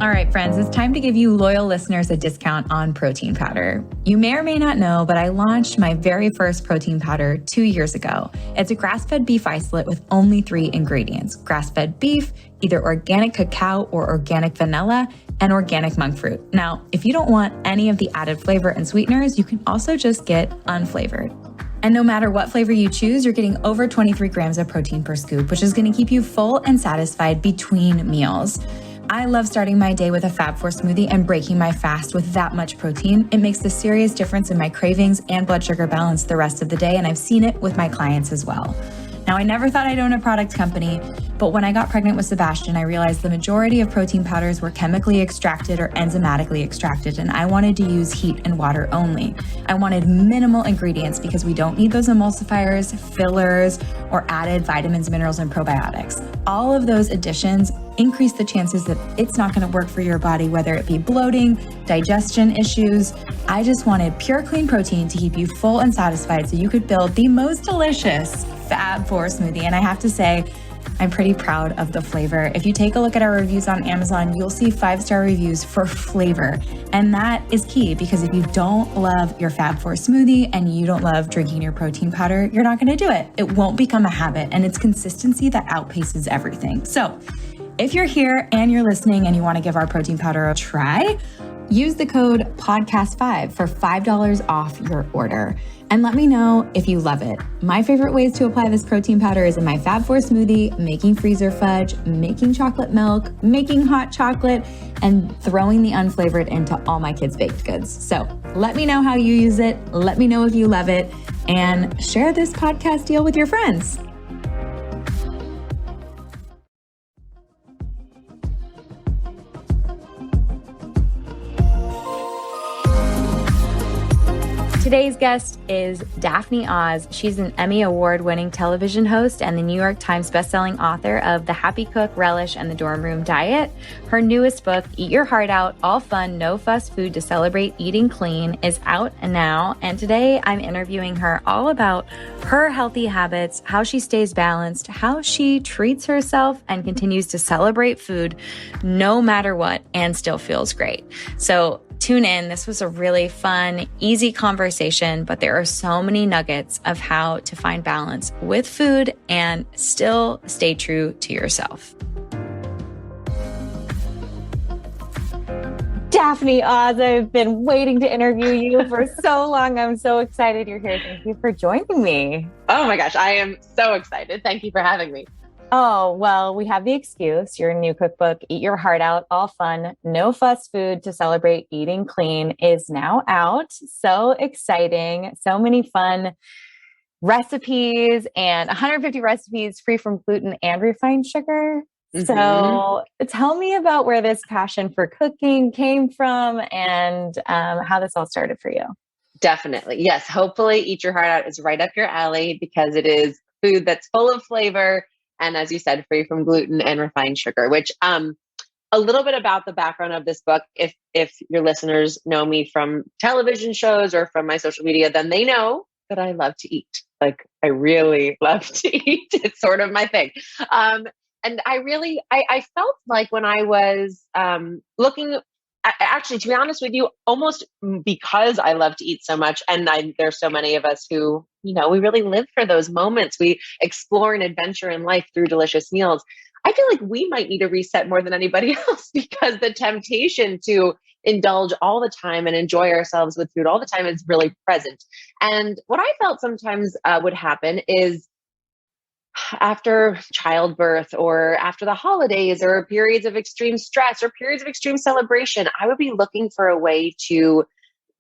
All right, friends, it's time to give you loyal listeners a discount on protein powder. You may or may not know, but I launched my very first protein powder 2 years ago. It's a grass-fed beef isolate with only 3 ingredients: grass-fed beef, either organic cacao or organic vanilla, and organic monk fruit. Now, if you don't want any of the added flavor and sweeteners, you can also just get unflavored. And no matter what flavor you choose, you're getting over 23 grams of protein per scoop, which is going to keep you full and satisfied between meals. I love starting my day with a Fab4 smoothie and breaking my fast with that much protein. It makes a serious difference in my cravings and blood sugar balance the rest of the day, and I've seen it with my clients as well. Now, I never thought I'd own a product company, but when I got pregnant with Sebastian, I realized the majority of protein powders were chemically extracted or enzymatically extracted, and I wanted to use heat and water only. I wanted minimal ingredients because we don't need those emulsifiers, fillers, or added vitamins, minerals, and probiotics. All of those additions increase the chances that it's not going to work for your body, whether it be bloating, digestion issues. I just wanted pure, clean protein to keep you full and satisfied so you could build the most delicious Fab4 smoothie. And I have to say, I'm pretty proud of the flavor. If you take a look at our reviews on Amazon, you'll see 5-star reviews for flavor. And that is key, because if you don't love your Fab4 smoothie and you don't love drinking your protein powder, you're not going to do it. It won't become a habit, and it's consistency that outpaces everything. So if you're here and you're listening and you want to give our protein powder a try, use the code podcast5 for $5 off your order. And let me know if you love it. My favorite ways to apply this protein powder is in my Fab4 smoothie, making freezer fudge, making chocolate milk, making hot chocolate, and throwing the unflavored into all my kids' baked goods. So let me know how you use it. Let me know if you love it, and share this podcast deal with your friends. Today's guest is Daphne Oz. She's an Emmy-award-winning television host and the New York Times bestselling author of The Happy Cook, Relish, and the Dorm Room Diet. Her newest book, Eat Your Heart Out, All Fun, No Fuss Food to Celebrate Eating Clean, is out now. And today I'm interviewing her all about her healthy habits, how she stays balanced, how she treats herself and continues to celebrate food no matter what and still feels great. So tune in. This was a really fun, easy conversation, but there are so many nuggets of how to find balance with food and still stay true to yourself. Daphne Oz, I've been waiting to interview you for so long. I'm so excited you're here. Thank you for joining me. Oh my gosh, I am so excited. Thank you for having me. Oh, well, we have the excuse. Your new cookbook, Eat Your Heart Out, All Fun, No Fuss Food to Celebrate Eating Clean, is now out. So exciting. So many fun recipes and 150 recipes free from gluten and refined sugar. Mm-hmm. So tell me about where this passion for cooking came from and how this all started for you. Definitely. Yes. Hopefully Eat Your Heart Out is right up your alley, because it is food that's full of flavor. And as you said, free from gluten and refined sugar, which a little bit about the background of this book. If your listeners know me from television shows or from my social media, then they know that I love to eat. Like, I really love to eat. It's sort of my thing. And I felt like when I was looking, actually, to be honest with you, almost because I love to eat so much, and there's so many of us who, we really live for those moments. We explore an adventure in life through delicious meals. I feel like we might need a reset more than anybody else, because the temptation to indulge all the time and enjoy ourselves with food all the time is really present. And what I felt sometimes would happen is, after childbirth or after the holidays or periods of extreme stress or periods of extreme celebration, I would be looking for a way to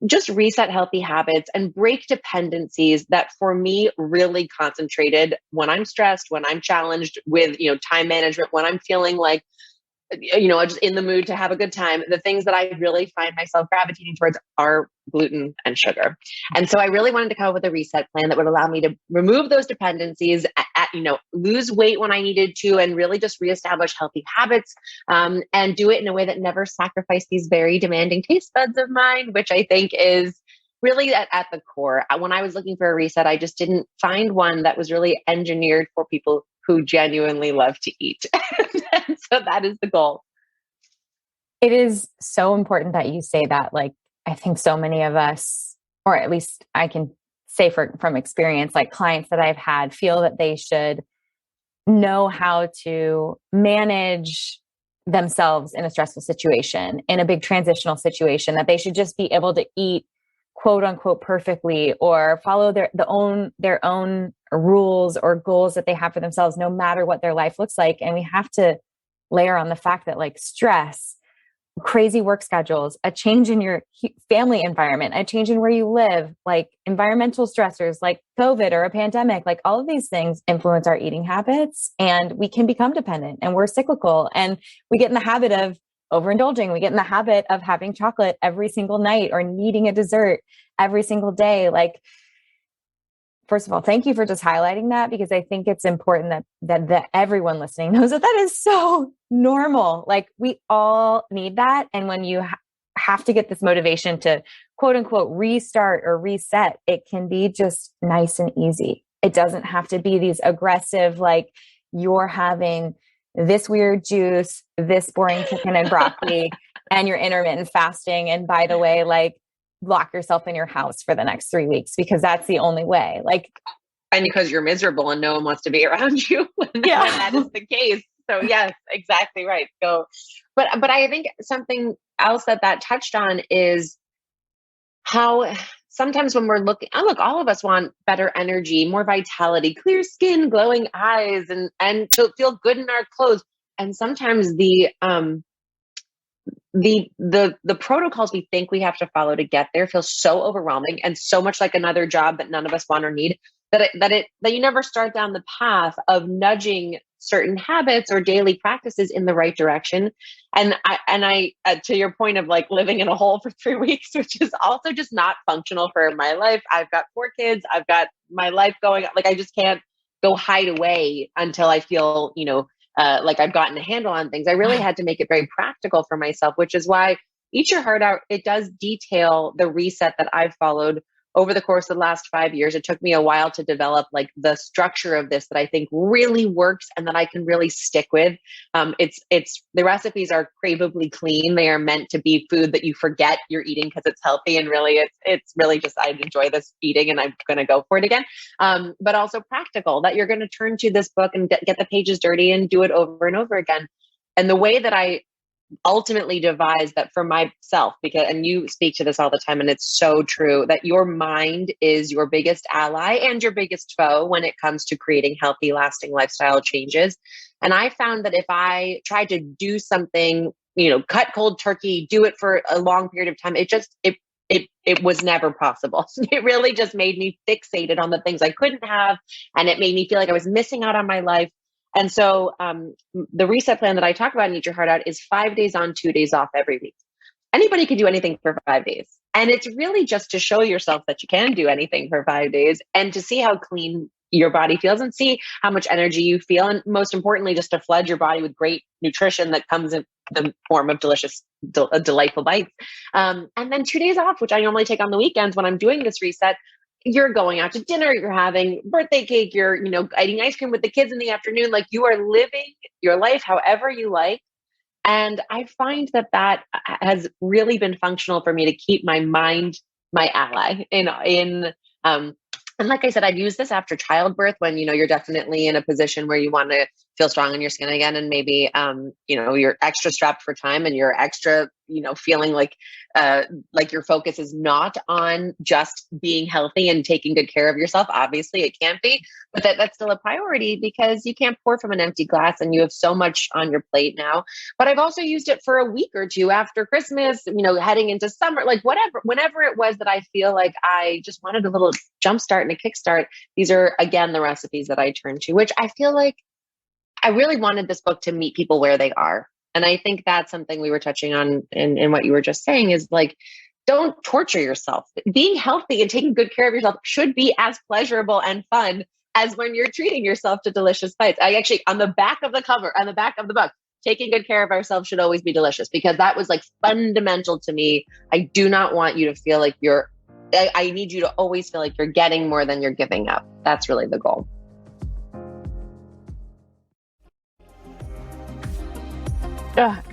just reset healthy habits and break dependencies that for me really concentrated when I'm stressed, when I'm challenged with, time management, when I'm feeling like, just in the mood to have a good time. The things that I really find myself gravitating towards are gluten and sugar. And so I really wanted to come up with a reset plan that would allow me to remove those dependencies, lose weight when I needed to, and really just reestablish healthy habits, and do it in a way that never sacrificed these very demanding taste buds of mine, which I think is really at the core. When I was looking for a reset, I just didn't find one that was really engineered for people who genuinely love to eat. And so that is the goal. It is so important that you say that. Like, I think so many of us, or at least I can say from experience, like clients that I've had feel that they should know how to manage themselves in a stressful situation, in a big transitional situation, that they should just be able to eat quote unquote perfectly or follow their own rules or goals that they have for themselves, no matter what their life looks like. And we have to layer on the fact that like stress, crazy work schedules, a change in your family environment, a change in where you live, like environmental stressors like COVID or a pandemic, like all of these things influence our eating habits, and we can become dependent, and we're cyclical, and we get in the habit of overindulging. We get in the habit of having chocolate every single night or needing a dessert every single day. Like, first of all, thank you for just highlighting that, because I think it's important that everyone listening knows that is so normal. Like, we all need that. And when you have to get this motivation to quote unquote restart or reset, it can be just nice and easy. It doesn't have to be these aggressive, like you're having this weird juice, this boring chicken and broccoli, and you're intermittent fasting. And by the way, like, lock yourself in your house for the next 3 weeks, because that's the only way. Like, and because you're miserable and no one wants to be around you when that is the case. So yes, exactly right. So, but I think something else that touched on is how sometimes when we're looking, all of us want better energy, more vitality, clear skin, glowing eyes, and to feel good in our clothes. And sometimes the protocols we think we have to follow to get there feel so overwhelming and so much like another job that none of us want or need, that you never start down the path of nudging certain habits or daily practices in the right direction. And I to your point of like living in a hole for 3 weeks, which is also just not functional for my life. I've got 4 kids. I've got my life going. Like, I just can't go hide away until I feel, like I've gotten a handle on things. I really had to make it very practical for myself, which is why Eat Your Heart Out, it does detail the reset that I've followed over the course of the last 5 years. It took me a while to develop like the structure of this that I think really works and that I can really stick with. It's the recipes are craveably clean. They are meant to be food that you forget you're eating because it's healthy. And really, it's really just, I enjoy this eating and I'm going to go for it again. But also practical, that you're going to turn to this book and get the pages dirty and do it over and over again. And the way that I ultimately devised that for myself, and you speak to this all the time, and it's so true, that your mind is your biggest ally and your biggest foe when it comes to creating healthy, lasting lifestyle changes. And I found that if I tried to do something, cut cold turkey, do it for a long period of time, it was never possible. It really just made me fixated on the things I couldn't have. And it made me feel like I was missing out on my life. And so the reset plan that I talk about in Eat Your Heart Out is 5 days on, 2 days off every week. Anybody can do anything for 5 days. And it's really just to show yourself that you can do anything for 5 days and to see how clean your body feels and see how much energy you feel. And most importantly, just to flood your body with great nutrition that comes in the form of delicious, delightful bites. And then 2 days off, which I normally take on the weekends when I'm doing this reset. You're going out to dinner, you're having birthday cake, you're, eating ice cream with the kids in the afternoon. Like, you are living your life however you like. And I find that has really been functional for me to keep my mind my ally and like I said, I've used this after childbirth when, you're definitely in a position where you want to feel strong in your skin again. And maybe, you're extra strapped for time and you're extra, feeling like your focus is not on just being healthy and taking good care of yourself. Obviously it can't be, but that's still a priority because you can't pour from an empty glass and you have so much on your plate now. But I've also used it for a week or two after Christmas, heading into summer, like whenever it was that I feel like I just wanted a little jumpstart and a kickstart. These are, again, the recipes that I turn to, which I feel like I really wanted this book to meet people where they are. And I think that's something we were touching on in what you were just saying is like, don't torture yourself. Being healthy and taking good care of yourself should be as pleasurable and fun as when you're treating yourself to delicious bites. I actually, on the back of the cover, on the back of the book, taking good care of ourselves should always be delicious, because that was like fundamental to me. I do not want you to feel like I need you to always feel like you're getting more than you're giving up. That's really the goal.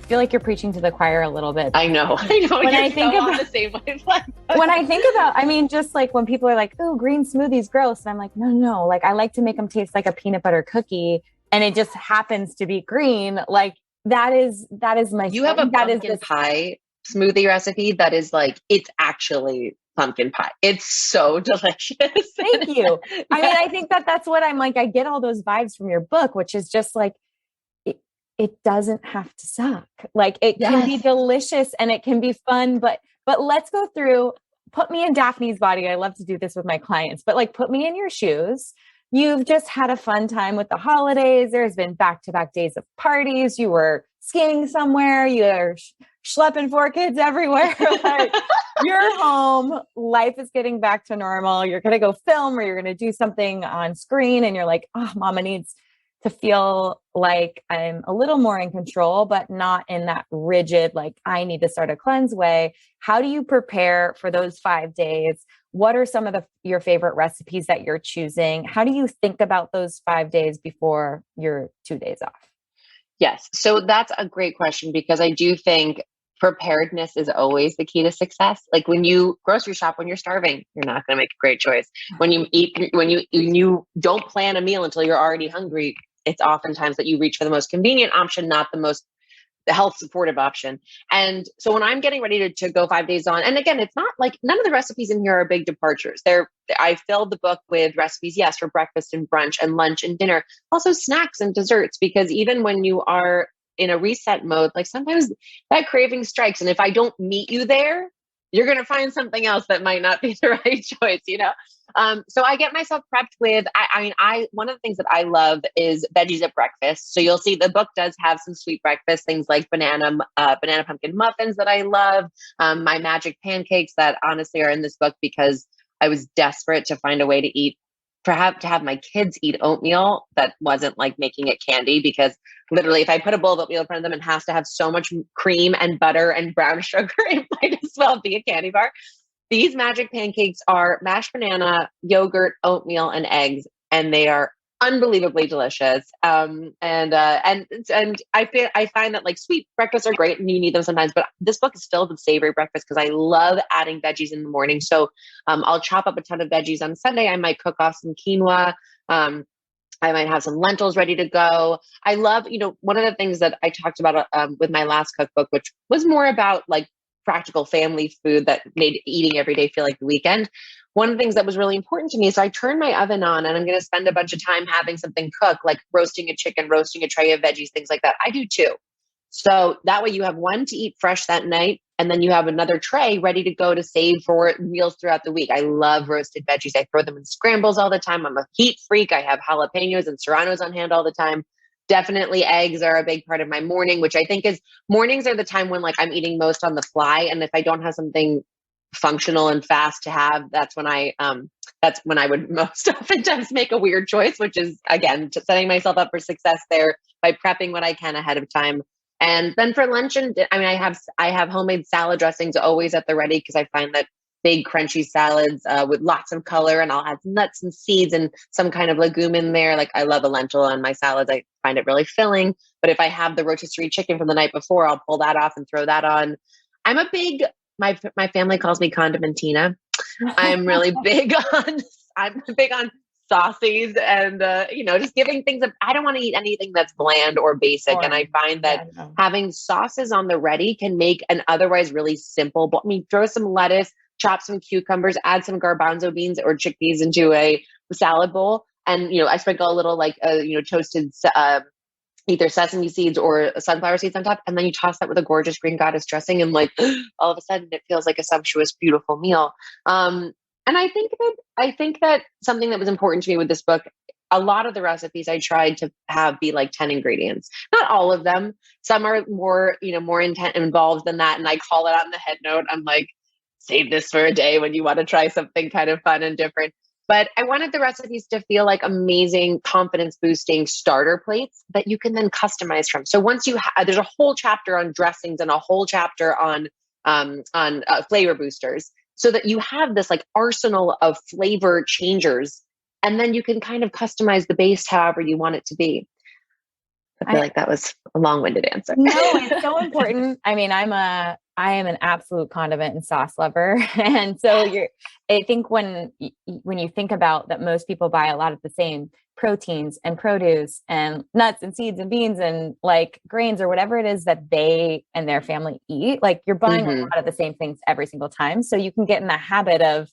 feel like you're preaching to the choir a little bit. I know. When I think about on the same wavelength. When I think about, I mean, just like when people are like, oh, green smoothie's gross. And I'm like, no, like I like to make them taste like a peanut butter cookie and it just happens to be green. Like that is my, you have a pumpkin pie smoothie recipe that is like, it's actually pumpkin pie. It's so delicious. Thank you. Yes. I mean, I think that's what I'm like, I get all those vibes from your book, which is just like, it doesn't have to suck. Like it can be delicious and it can be fun, but let's go through, put me in Daphne's body. I love to do this with my clients, but like put me in your shoes. You've just had a fun time with the holidays. There's been back-to-back days of parties. You were skiing somewhere. You're schlepping 4 kids everywhere. Like, you're home. Life is getting back to normal. You're going to go film or you're going to do something on screen. And you're like, oh, mama needs to feel like I'm a little more in control, but not in that rigid, like I need to start a cleanse way. How do you prepare for those 5 days? What are some of your favorite recipes that you're choosing? How do you think about those 5 days before your 2 days off? Yes. So that's a great question because I do think preparedness is always the key to success. Like when you grocery shop, when you're starving, you're not going to make a great choice. When you don't plan a meal until you're already hungry, it's oftentimes that you reach for the most convenient option, not the health supportive option. And so when I'm getting ready to go 5 days on, and again, it's not like none of the recipes in here are big departures. I filled the book with recipes, yes, for breakfast and brunch and lunch and dinner, also snacks and desserts, because even when you are in a reset mode, like sometimes that craving strikes. And if I don't meet you there, you're going to find something else that might not be the right choice, you know? So I get myself prepped with, one of the things that I love is veggies at breakfast. So you'll see the book does have some sweet breakfast, things like banana pumpkin muffins that I love, my magic pancakes that honestly are in this book because I was desperate to find a way to have my kids eat oatmeal that wasn't like making it candy, because literally if I put a bowl of oatmeal in front of them, it has to have so much cream and butter and brown sugar, it might as well be a candy bar. These magic pancakes are mashed banana, yogurt, oatmeal, and eggs, and they are unbelievably delicious. And I find that like sweet breakfasts are great and you need them sometimes, but this book is filled with savory breakfast because I love adding veggies in the morning. So I'll chop up a ton of veggies on Sunday. I might cook off some quinoa. I might have some lentils ready to go. I love, one of the things that I talked about with my last cookbook, which was more about like practical family food that made eating every day feel like the weekend. One of the things that was really important to me is I turned my oven on and I'm going to spend a bunch of time having something cook, like roasting a chicken, roasting a tray of veggies, things like that. I do too. So that way you have one to eat fresh that night, and then you have another tray ready to go to save for meals throughout the week. I love roasted veggies. I throw them in scrambles all the time. I'm a heat freak. I have jalapenos and serranos on hand all the time. Definitely eggs are a big part of my morning, which I think is mornings are the time when like I'm eating most on the fly. And if I don't have something functional and fast to have, that's when I would most oftentimes make a weird choice, which is again, just setting myself up for success there by prepping what I can ahead of time. And then for lunch I have homemade salad dressings always at the ready, because I find that big crunchy salads with lots of color, and I'll add nuts and seeds and some kind of legume in there. Like I love a lentil on my salads. I find it really filling. But if I have the rotisserie chicken from the night before, I'll pull that off and throw that on. My family calls me Condimentina. I'm really big on sauces and, just giving things up. I don't want to eat anything that's bland or basic. And I find that having sauces on the ready can make an otherwise really simple, throw some lettuce, chop some cucumbers, add some garbanzo beans or chickpeas into a salad bowl. And, I sprinkle a little toasted, either sesame seeds or sunflower seeds on top. And then you toss that with a gorgeous green goddess dressing. And like, all of a sudden it feels like a sumptuous, beautiful meal. And I think that something that was important to me with this book, a lot of the recipes I tried to have be like 10 ingredients, not all of them. Some are more involved than that. And I call it out in the head note. I'm like, save this for a day when you want to try something kind of fun and different. But I wanted the recipes to feel like amazing, confidence boosting starter plates that you can then customize from. So once there's a whole chapter on dressings and a whole chapter on flavor boosters, so that you have this like arsenal of flavor changers, and then you can kind of customize the base however you want it to be. The I feel like that was a long-winded answer. No, it's so important. I mean, I am an absolute condiment and sauce lover. And so I think when you think about that, most people buy a lot of the same proteins and produce and nuts and seeds and beans and like grains or whatever it is that they and their family eat, like you're buying a lot of the same things every single time. So you can get in the habit of,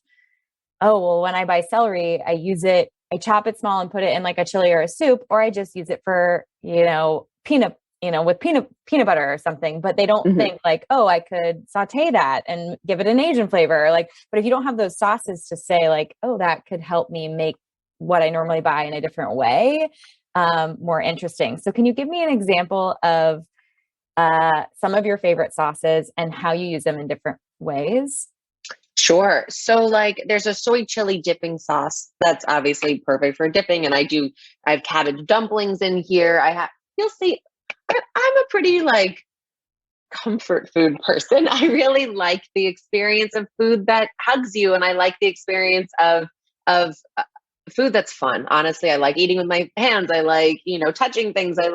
oh, well, when I buy celery, I chop it small and put it in like a chili or a soup, or I just use it for, peanut with peanut butter or something, but they don't think like, oh, I could saute that and give it an Asian flavor. Like, but if you don't have those sauces to say like, oh, that could help me make what I normally buy in a different way, more interesting. So can you give me an example of some of your favorite sauces and how you use them in different ways? Sure. So like there's a soy chili dipping sauce that's obviously perfect for dipping. And I have cabbage dumplings in here. You'll see, I'm a pretty like comfort food person. I really like the experience of food that hugs you. And I like the experience of food that's fun. Honestly, I like eating with my hands. I like, touching things. I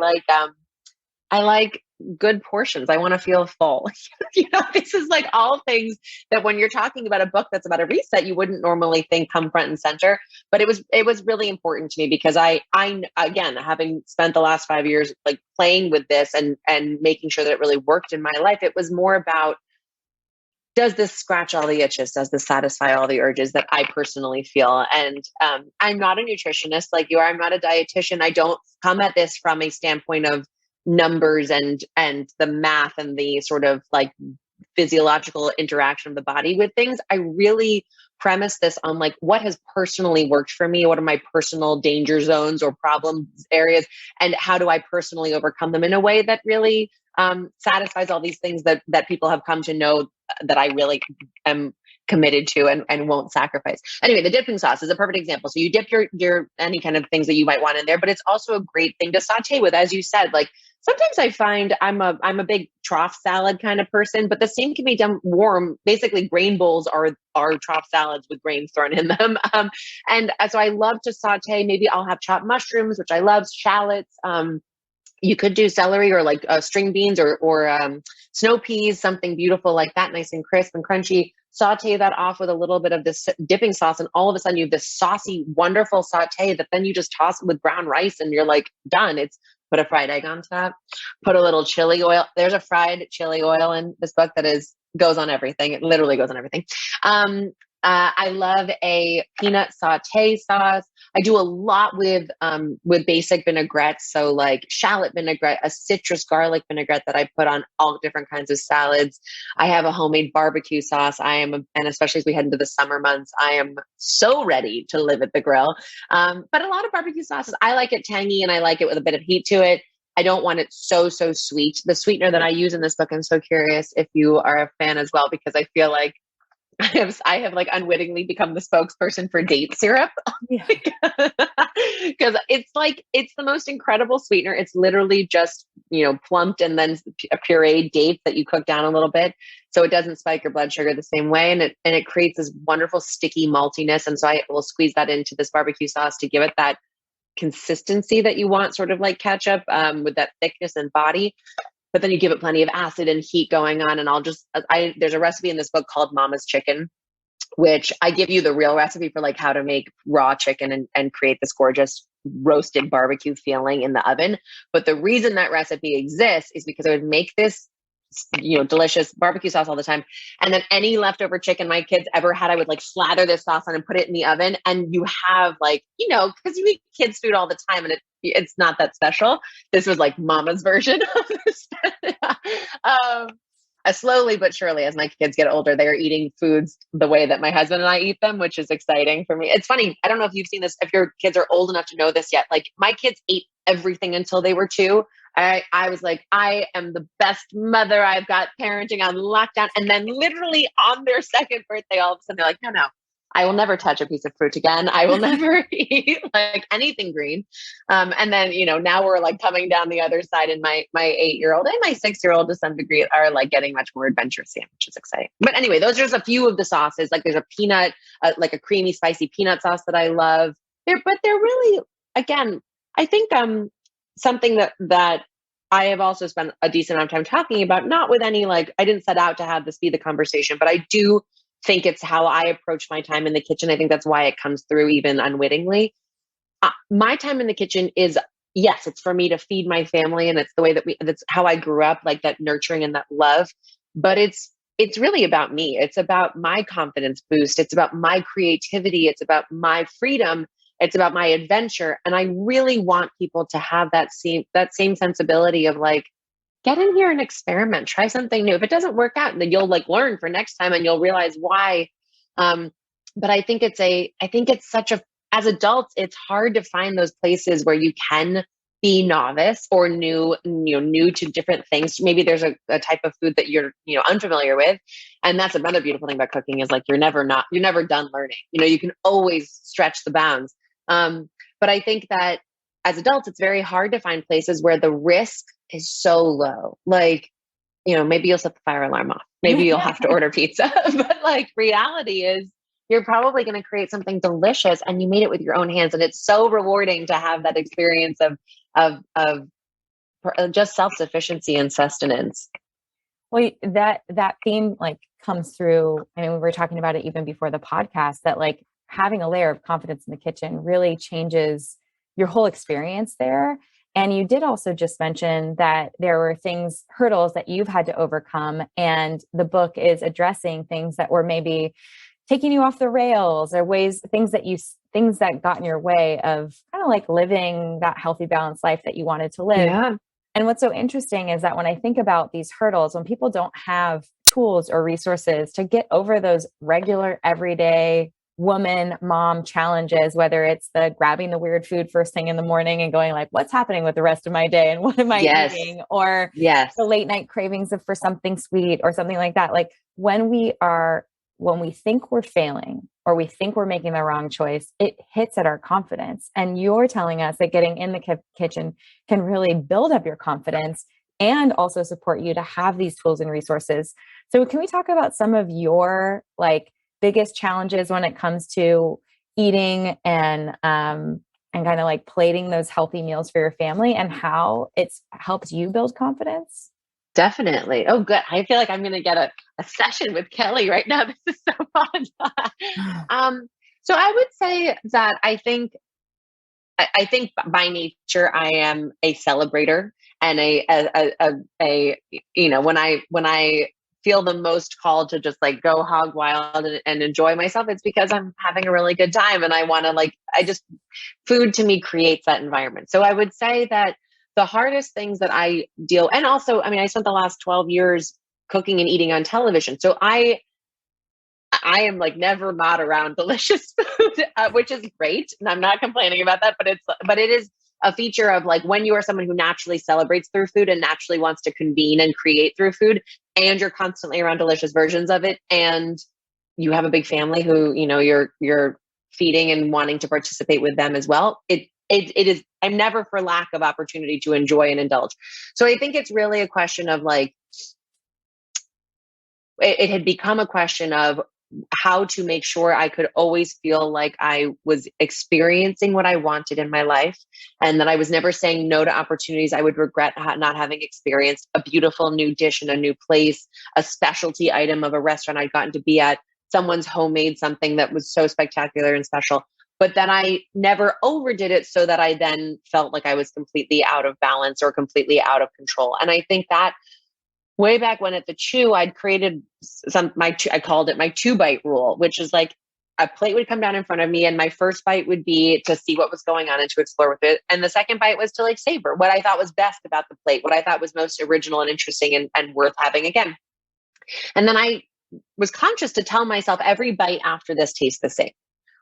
like good portions. I want to feel full. This is like all things that when you're talking about a book that's about a reset, you wouldn't normally think come front and center. But it was really important to me because I again, having spent the last 5 years like playing with this and making sure that it really worked in my life, it was more about, does this scratch all the itches? Does this satisfy all the urges that I personally feel? And I'm not a nutritionist like you are. I'm not a dietitian. I don't come at this from a standpoint of numbers and the math and the sort of like physiological interaction of the body with things. I really premise this on like what has personally worked for me, what are my personal danger zones or problem areas, and how do I personally overcome them in a way that really satisfies all these things that people have come to know that I really am committed to and won't sacrifice. Anyway, the dipping sauce is a perfect example. So you dip your any kind of things that you might want in there, but it's also a great thing to saute with. As you said, like sometimes I find I'm a big trough salad kind of person, but the same can be done warm. Basically, grain bowls are trough salads with grains thrown in them. And so I love to saute. Maybe I'll have chopped mushrooms, which I love, shallots. You could do celery or like string beans or snow peas, something beautiful like that, nice and crisp and crunchy. Saute that off with a little bit of this dipping sauce, and all of a sudden you have this saucy, wonderful saute that then you just toss with brown rice and you're like done. Put a fried egg on top, put a little chili oil. There's a fried chili oil in this book that goes on everything. It literally goes on everything. I love a peanut saute sauce. I do a lot with basic vinaigrettes. So like shallot vinaigrette, a citrus garlic vinaigrette that I put on all different kinds of salads. I have a homemade barbecue sauce. And especially as we head into the summer months, I am so ready to live at the grill. But a lot of barbecue sauces, I like it tangy and I like it with a bit of heat to it. I don't want it so sweet. The sweetener that I use in this book, I'm so curious if you are a fan as well, because I feel like I have like unwittingly become the spokesperson for date syrup because it's the most incredible sweetener. It's literally just, plumped and then a pureed dates that you cook down a little bit. So it doesn't spike your blood sugar the same way. And it creates this wonderful sticky maltiness. And so I will squeeze that into this barbecue sauce to give it that consistency that you want, sort of like ketchup, with that thickness and body. But then you give it plenty of acid and heat going on. And there's a recipe in this book called Mama's Chicken, which I give you the real recipe for like how to make raw chicken and create this gorgeous roasted barbecue feeling in the oven. But the reason that recipe exists is because I would make this, delicious barbecue sauce all the time. And then any leftover chicken my kids ever had, I would like slather this sauce on and put it in the oven. And you have like, because you eat kids food all the time and it's not that special. This was like Mama's version of this. Slowly but surely, as my kids get older, they are eating foods the way that my husband and I eat them, which is exciting for me. It's funny. I don't know if you've seen this, if your kids are old enough to know this yet. Like my kids ate everything until they were 2. I was like, I am the best mother. I've got parenting on lockdown. And then literally on their 2nd birthday, all of a sudden they're like, no, I will never touch a piece of fruit again. I will never eat like anything green. And then, now we're like coming down the other side, and my 8-year-old and my 6-year-old to some degree are like getting much more adventurous, which is exciting. But anyway, those are just a few of the sauces. Like there's a peanut, like a creamy, spicy peanut sauce that I love. But they're really, again, I think something that I have also spent a decent amount of time talking about, not with any, like, I didn't set out to have this be the conversation, but I do think it's how I approach my time in the kitchen. I think that's why it comes through even unwittingly. My time in the kitchen is, yes, it's for me to feed my family, and it's the way that's how I grew up, like that nurturing and that love. But it's really about me. It's about my confidence boost. It's about my creativity. It's about my freedom. It's about my adventure. And I really want people to have that same sensibility of like, get in here and experiment, try something new. If it doesn't work out, then you'll like learn for next time and you'll realize why. But I think it's such a, as adults, it's hard to find those places where you can be novice or new to different things. Maybe there's a type of food that you're, unfamiliar with. And that's another beautiful thing about cooking is like, you're never done learning. You can always stretch the bounds. But I think that as adults, it's very hard to find places where the risk is so low. Like, maybe you'll set the fire alarm off. Maybe you'll have to order pizza. But like reality is you're probably going to create something delicious and you made it with your own hands. And it's so rewarding to have that experience of just self-sufficiency and sustenance. Well, that theme like comes through. I mean, we were talking about it even before the podcast, that like having a layer of confidence in the kitchen really changes your whole experience there. And you did also just mention that there were hurdles that you've had to overcome. And the book is addressing things that were maybe taking you off the rails, or things that got in your way of kind of like living that healthy, balanced life that you wanted to live. Yeah. And what's so interesting is that when I think about these hurdles, when people don't have tools or resources to get over those regular, everyday mom challenges, whether it's the grabbing the weird food first thing in the morning and going like, what's happening with the rest of my day and what am I eating? Or the late night cravings for something sweet or something like that. Like when we think we're failing or we think we're making the wrong choice, it hits at our confidence. And you're telling us that getting in the kitchen can really build up your confidence and also support you to have these tools and resources. So can we talk about some of your like biggest challenges when it comes to eating and kind of like plating those healthy meals for your family and how it's helped you build confidence? Definitely. Oh, good. I feel like I'm going to get a session with Kelly right now. This is so fun. So I would say that I think by nature, I am a celebrator and when I feel the most called to just like go hog wild and enjoy myself, it's because I'm having a really good time. And I want to food to me creates that environment. So I would say that the hardest things that I deal, and also, I mean, I spent the last 12 years cooking and eating on television. So I am like never not around delicious food, which is great. And I'm not complaining about that, but it is a feature of like when you are someone who naturally celebrates through food and naturally wants to convene and create through food, and you're constantly around delicious versions of it, and you have a big family who, you're feeding and wanting to participate with them as well. It is, I'm never for lack of opportunity to enjoy and indulge. So I think it's really a question of like, it had become a question of how to make sure I could always feel like I was experiencing what I wanted in my life, and that I was never saying no to opportunities I would regret not having experienced. A beautiful new dish in a new place, a specialty item of a restaurant I'd gotten to be at, someone's homemade something that was so spectacular and special, but that I never overdid it so that I then felt like I was completely out of balance or completely out of control. And I think that way back when at the Chew, I'd created I called it my 2-bite rule, which is like a plate would come down in front of me and my first bite would be to see what was going on and to explore with it. And the second bite was to like savor what I thought was best about the plate, what I thought was most original and interesting and worth having again. And then I was conscious to tell myself every bite after this tastes the same.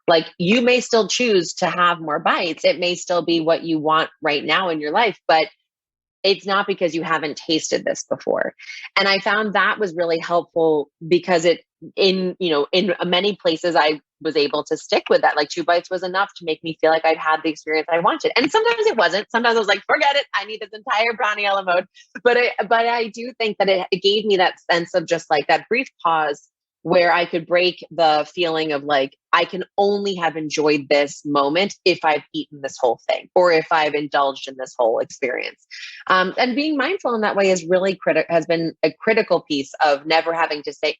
Like you may still choose to have more bites. It may still be what you want right now in your life, but it's not because you haven't tasted this before. And I found that was really helpful because in many places I was able to stick with that. Like 2 bites was enough to make me feel like I'd had the experience I wanted. And sometimes it wasn't. Sometimes I was like, forget it. I need this entire brownie a la mode. But I do think that it gave me that sense of just like that brief pause where I could break the feeling of like, I can only have enjoyed this moment if I've eaten this whole thing or if I've indulged in this whole experience. And being mindful in that way is really has been a critical piece of never having to say,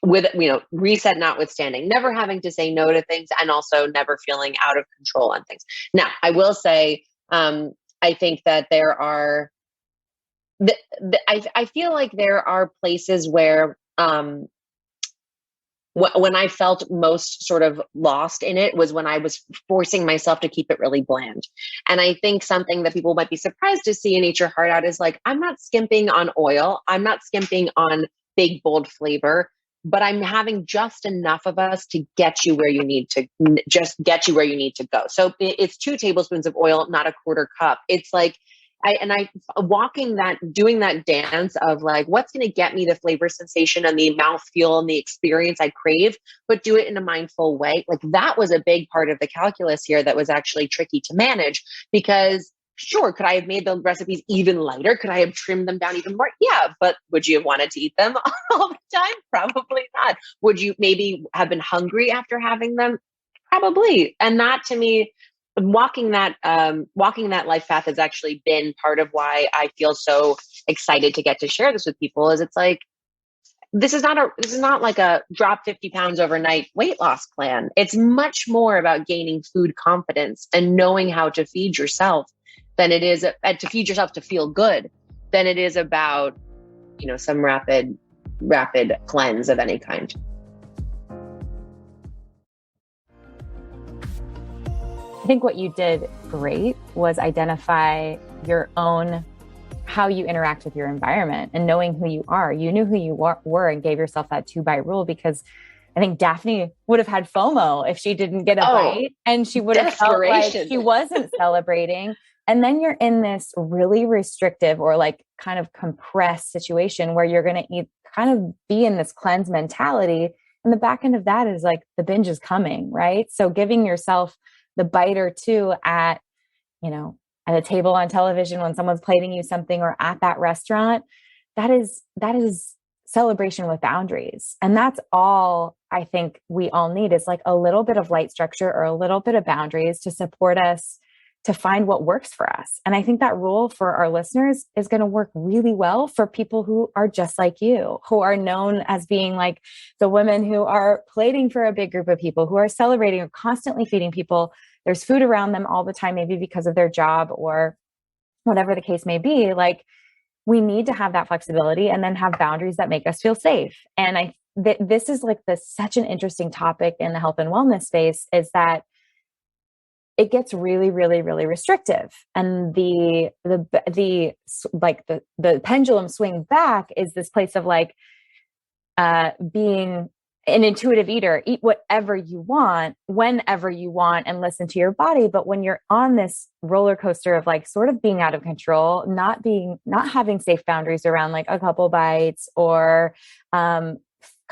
with, reset notwithstanding, never having to say no to things, and also never feeling out of control on things. Now, I will say, I think that there are, I feel like there are places where, when I felt most sort of lost in it was when I was forcing myself to keep it really bland. And I think something that people might be surprised to see in Eat Your Heart Out is like, I'm not skimping on oil. I'm not skimping on big, bold flavor, but I'm having just enough of us to get you where you need to, just get you where you need to go. So it's 2 tablespoons of oil, not a quarter cup. It's like, doing that dance of like, what's going to get me the flavor sensation and the mouthfeel and the experience I crave, but do it in a mindful way. Like that was a big part of the calculus here that was actually tricky to manage, because sure, could I have made the recipes even lighter? Could I have trimmed them down even more? Yeah, but would you have wanted to eat them all the time? Probably not. Would you maybe have been hungry after having them? Probably. And that, to me, walking that life path has actually been part of why I feel so excited to get to share this with people. Is it's like, this is not like a drop 50 pounds overnight weight loss plan. It's much more about gaining food confidence and knowing how to feed yourself than it is to feed yourself to feel good, than it is about, some rapid cleanse of any kind. I think what you did great was identify your own, how you interact with your environment and knowing who you are. You knew who you were and gave yourself that 2-bite rule, because I think Daphne would have had FOMO if she didn't get a bite, and she would have felt like she wasn't celebrating. And then you're in this really restrictive or like kind of compressed situation where you're going to kind of be in this cleanse mentality. And the back end of that is like the binge is coming, right? So giving yourself the bite or two at a table on television when someone's plating you something, or at that restaurant, that is celebration with boundaries. And that's all I think we all need, is like a little bit of light structure or a little bit of boundaries to support us to find what works for us. And I think that rule for our listeners is going to work really well for people who are just like you, who are known as being like the women who are plating for a big group of people, who are celebrating or constantly feeding people. There's food around them all the time, maybe because of their job or whatever the case may be. Like, we need to have that flexibility and then have boundaries that make us feel safe. And this is like such an interesting topic in the health and wellness space, is that it gets really, really, really restrictive. And the pendulum swing back is this place of like, being an intuitive eater, eat whatever you want, whenever you want, and listen to your body. But when you're on this roller coaster of like sort of being out of control, not having safe boundaries around like a couple bites, or kind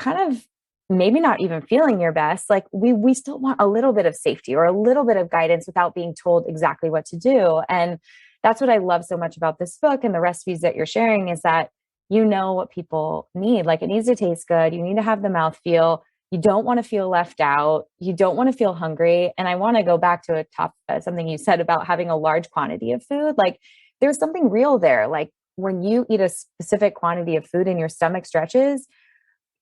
of maybe not even feeling your best, like we still want a little bit of safety or a little bit of guidance without being told exactly what to do. And that's what I love so much about this book and the recipes that you're sharing, is that you know what people need. Like, it needs to taste good. You need to have the mouthfeel. You don't want to feel left out. You don't want to feel hungry. And I want to go back to something you said about having a large quantity of food. Like, there's something real there. Like, when you eat a specific quantity of food and your stomach stretches,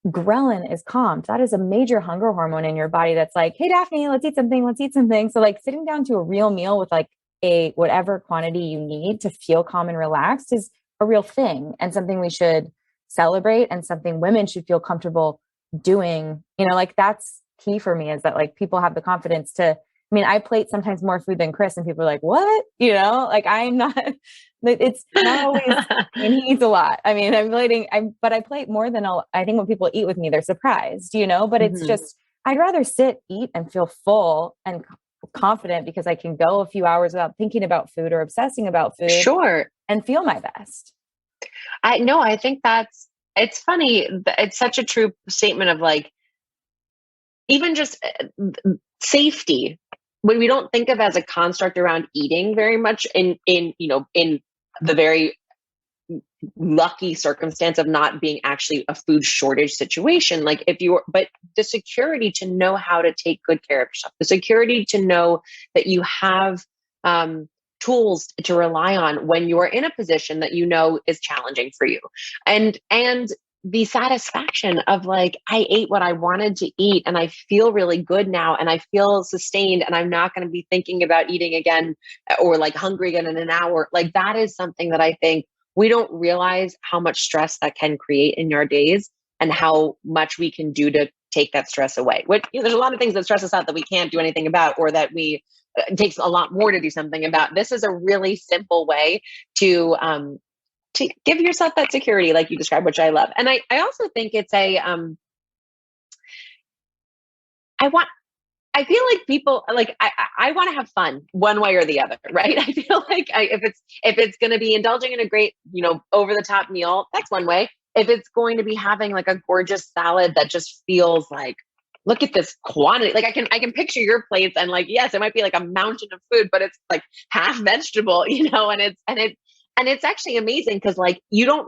ghrelin is calmed. That is a major hunger hormone in your body that's like, hey, Daphne, let's eat something. So like, sitting down to a real meal with like a whatever quantity you need to feel calm and relaxed is a real thing, and something we should celebrate, and something women should feel comfortable doing. Like, that's key for me, is that like people have the confidence to, I plate sometimes more food than Chris, and people are like, what? Like, I'm not, it's not always, and he eats a lot. But I plate more than I think when people eat with me, they're surprised, but it's just, I'd rather sit, eat, and feel full and confident, because I can go a few hours without thinking about food or obsessing about food. Sure. And feel my best. I think it's funny. It's such a true statement of like, even just safety, when we don't think of as a construct around eating very much in the very lucky circumstance of not being actually a food shortage situation. Like but the security to know how to take good care of yourself, the security to know that you have tools to rely on when you're in a position that is challenging for you. And the satisfaction of like, I ate what I wanted to eat and I feel really good now and I feel sustained and I'm not going to be thinking about eating again or like hungry again in an hour. Like that is something that I think we don't realize how much stress that can create in our days and how much we can do to take that stress away. There's a lot of things that stress us out that we can't do anything about, or that it takes a lot more to do something about. This is a really simple way to give yourself that security, like you described, which I love. And I also think it's I feel like people like, I want to have fun one way or the other, right? I feel like if it's going to be indulging in a great, over the top meal, that's one way. If it's going to be having like a gorgeous salad that just feels like, look at this quantity. Like I can picture your plates and like, yes, it might be like a mountain of food, but it's like half vegetable, and it's actually amazing because like you're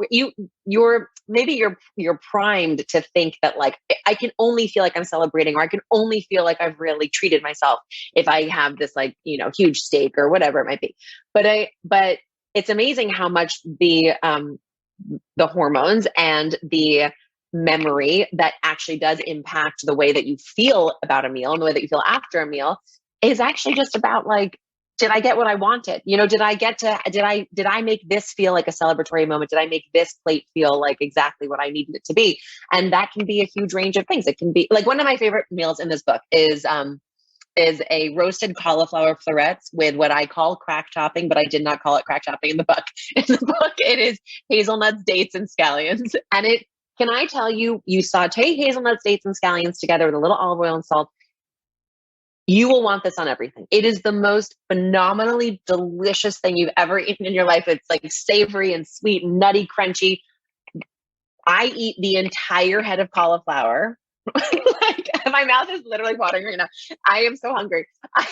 primed to think that like I can only feel like I'm celebrating, or I can only feel like I've really treated myself if I have this like huge steak or whatever it might be. But it's amazing how much the hormones and the memory that actually does impact the way that you feel about a meal and the way that you feel after a meal is actually just about like, did I get what I wanted? Did I make this feel like a celebratory moment? Did I make this plate feel like exactly what I needed it to be? And that can be a huge range of things. It can be like one of my favorite meals in this book is a roasted cauliflower florets with what I call crack topping, but I did not call it crack topping in the book. In the book, it is hazelnuts, dates, and scallions. And can I tell you, you saute hazelnuts, dates, and scallions together with a little olive oil and salt. You will want this on everything. It is the most phenomenally delicious thing you've ever eaten in your life. It's like savory and sweet and nutty, crunchy. I eat the entire head of cauliflower. Like my mouth is literally watering right now. I am so hungry.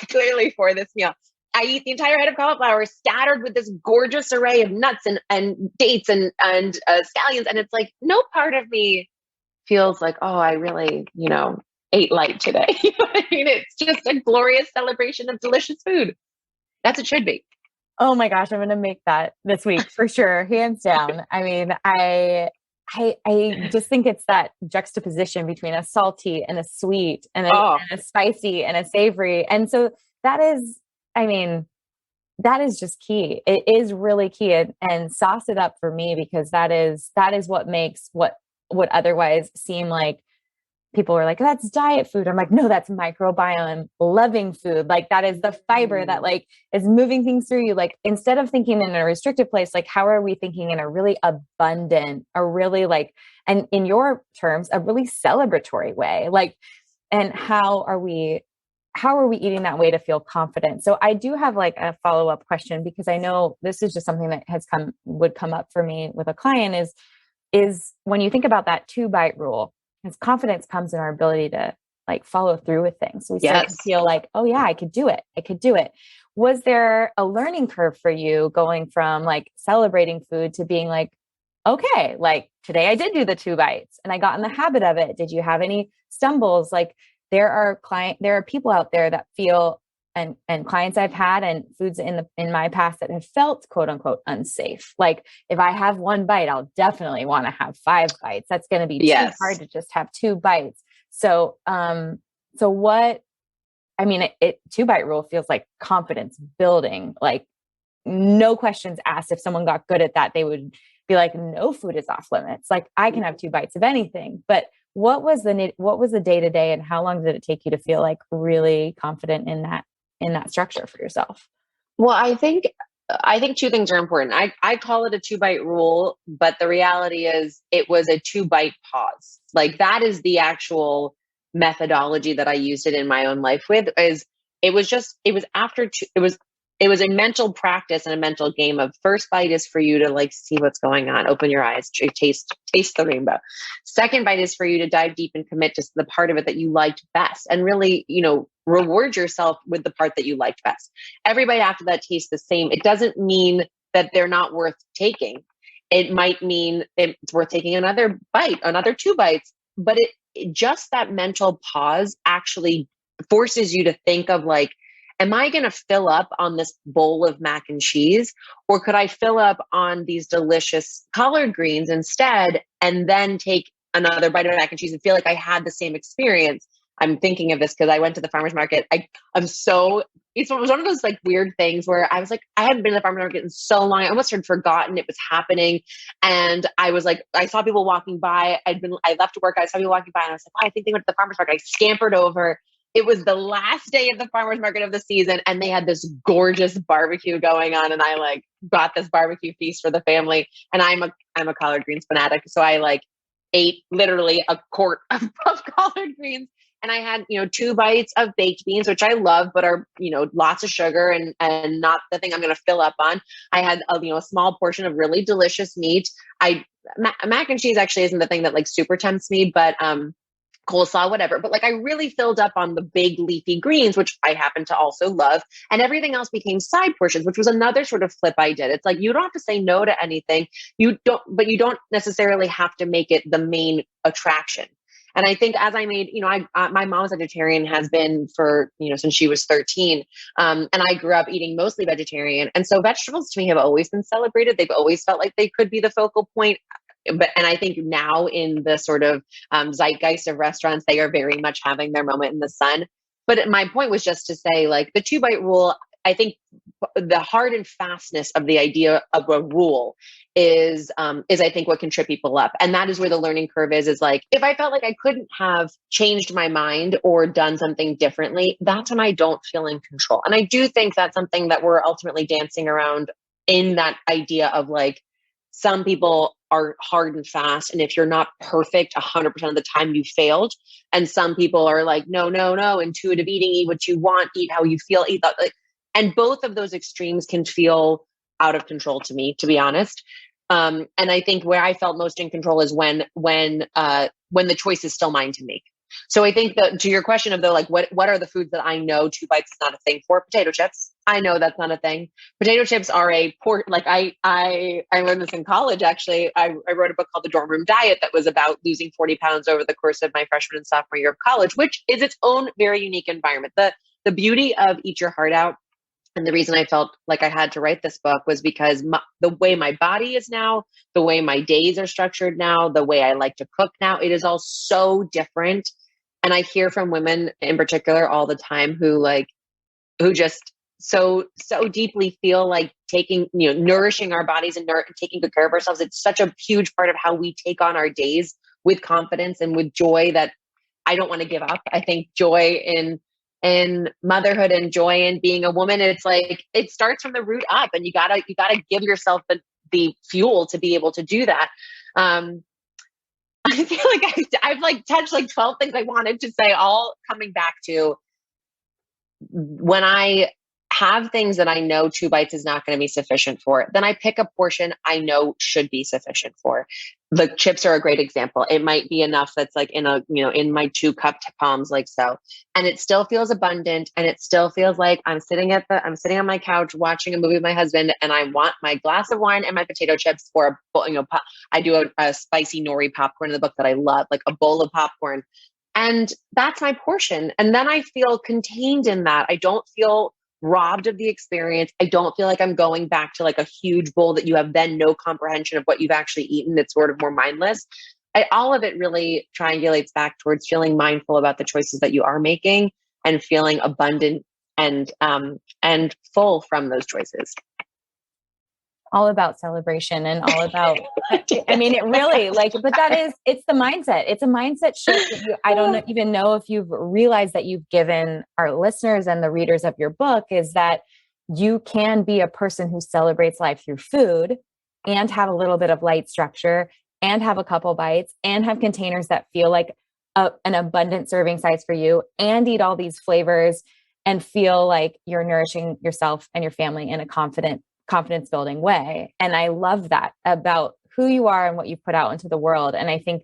Clearly for this meal. I eat the entire head of cauliflower scattered with this gorgeous array of nuts and dates and scallions. And it's like, no part of me feels like, oh, I really, ate light today. You know what I mean? It's just a glorious celebration of delicious food. That's what it should be. Oh my gosh, I'm going to make that this week for sure. Hands down. I mean, I just think it's that juxtaposition between a salty and a sweet and a spicy and a savory. And so that is just key. It is really key, and sauce it up for me, because that is what makes what would otherwise seem like people were like, that's diet food. I'm like, no, that's microbiome loving food. Like that is the fiber that like is moving things through you. Like instead of thinking in a restrictive place, like how are we thinking in a really abundant, a really like, and in your terms, a really celebratory way? Like, and how are we eating that way to feel confident? So I do have like a follow-up question, because I know this is just something that would come up for me with a client is when you think about that 2-bite rule, because confidence comes in our ability to like follow through with things. So we start to feel like, oh yeah, I could do it. Was there a learning curve for you going from like celebrating food to being like, okay, like today I did do the 2 bites and I got in the habit of it? Did you have any stumbles? Like there are people out there that feel, and clients I've had and foods in my past that have felt quote unquote unsafe. Like if I have 1 bite, I'll definitely want to have 5 bites. That's going to be too hard to just have 2 bites. So, what, I mean, 2-bite rule feels like confidence building, like no questions asked. If someone got good at that, they would be like, no food is off limits. Like I can have 2 bites of anything. But what was the day-to-day, and how long did it take you to feel like really confident in that structure for yourself? Well, I think 2 things are important. I call it a 2-bite rule, but the reality is it was a 2-bite pause. Like that is the actual methodology that I used it in my own life with. It was a mental practice and a mental game of first bite is for you to like see what's going on, open your eyes, taste the rainbow. Second bite is for you to dive deep and commit to the part of it that you liked best, and really, reward yourself with the part that you liked best. Every bite after that tastes the same. It doesn't mean that they're not worth taking. it might mean it's worth taking another bite, another 2 bites, but just that mental pause actually forces you to think of like, am I going to fill up on this bowl of mac and cheese, or could I fill up on these delicious collard greens instead and then take another bite of mac and cheese and feel like I had the same experience? I'm thinking of this because I went to the farmer's market. It was one of those like weird things where I was like, I hadn't been to the farmer's market in so long. I almost had forgotten it was happening. And I was like, I saw people walking by. I left work. I saw people walking by and I was like, oh, I think they went to the farmer's market. I scampered over. It was the last day of the farmer's market of the season. And they had this gorgeous barbecue going on. And I like got this barbecue feast for the family. And I'm a collard greens fanatic. So I like ate literally a quart of collard greens. And I had, 2 bites of baked beans, which I love, but are, lots of sugar and not the thing I'm going to fill up on. I had a small portion of really delicious meat. Mac and cheese actually isn't the thing that like super tempts me, but coleslaw, whatever. But like I really filled up on the big leafy greens, which I happen to also love. And everything else became side portions, which was another sort of flip I did. It's like, you don't have to say no to anything. But you don't necessarily have to make it the main attraction. And I think as I made, my mom's vegetarian, has been for, since she was 13. And I grew up eating mostly vegetarian. And so vegetables to me have always been celebrated. They've always felt like they could be the focal point. And I think now in the sort of zeitgeist of restaurants, they are very much having their moment in the sun. But my point was just to say, like, the 2-bite rule, I think the hard and fastness of the idea of a rule is I think what can trip people up. And that is where the learning curve is like, if I felt like I couldn't have changed my mind or done something differently, that's when I don't feel in control. And I do think that's something that we're ultimately dancing around in that idea of like, some people are hard and fast. And if you're not perfect 100% of the time, you failed. And some people are like, no, intuitive eating, eat what you want, eat how you feel, eat that. And both of those extremes can feel out of control to me, to be honest. And I think where I felt most in control is when the choice is still mine to make. So I think that to your question of like, what are the foods that I know 2 bites is not a thing for? Potato chips. I know that's not a thing. Potato chips are I learned this in college. Actually, I wrote a book called The Dorm Room Diet that was about losing 40 pounds over the course of my freshman and sophomore year of college, which is its own very unique environment. The beauty of Eat Your Heart Out, and the reason I felt like I had to write this book, was because the way my body is now, the way my days are structured now, the way I like to cook now, it is all so different. And I hear from women in particular all the time who just so deeply feel like taking, nourishing our bodies and taking good care of ourselves. It's such a huge part of how we take on our days with confidence and with joy that I don't want to give up. I think joy in motherhood and joy in being a woman, it's like, it starts from the root up, and you gotta give yourself the fuel to be able to do that. I feel like I've like touched like 12 things I wanted to say, all coming back to when I have things that I know 2 bites is not going to be sufficient for, then I pick a portion I know should be sufficient for. The chips are a great example. It might be enough that's like in my 2 cupped palms, like so, and it still feels abundant, and it still feels like I'm sitting on my couch watching a movie with my husband, and I want my glass of wine and my potato chips, or I do a spicy nori popcorn in the book that I love, like a bowl of popcorn, and that's my portion. And then I feel contained in that. I don't feel robbed of the experience. I don't feel like I'm going back to like a huge bowl that you have then no comprehension of what you've actually eaten. It's sort of more mindless. All of it really triangulates back towards feeling mindful about the choices that you are making and feeling abundant and full from those choices. All about celebration and all about, I mean, it really but it's the mindset. It's a mindset shift that I don't even know if you've realized that you've given our listeners and the readers of your book, is that you can be a person who celebrates life through food and have a little bit of light structure and have a couple bites and have containers that feel like an abundant serving size for you, and eat all these flavors and feel like you're nourishing yourself and your family in a confidence building way. And I love that about who you are and what you put out into the world. And I think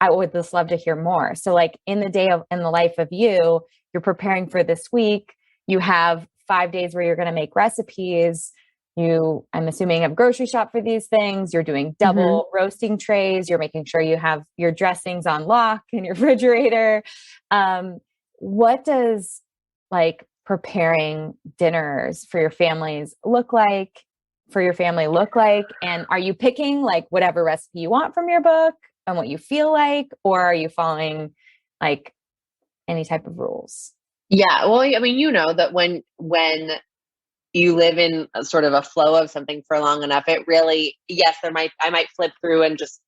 I would just love to hear more. So like in the life of you're preparing for this week, you have 5 days where you're going to make recipes. I'm assuming, have grocery shop for these things. You're doing double roasting trays. You're making sure you have your dressings on lock in your refrigerator. What does like preparing dinners for your families look like? And are you picking like whatever recipe you want from your book and what you feel like, or are you following like any type of rules? Yeah. Well, I mean, that when you live in a sort of a flow of something for long enough, it really, yes, I might flip through and just,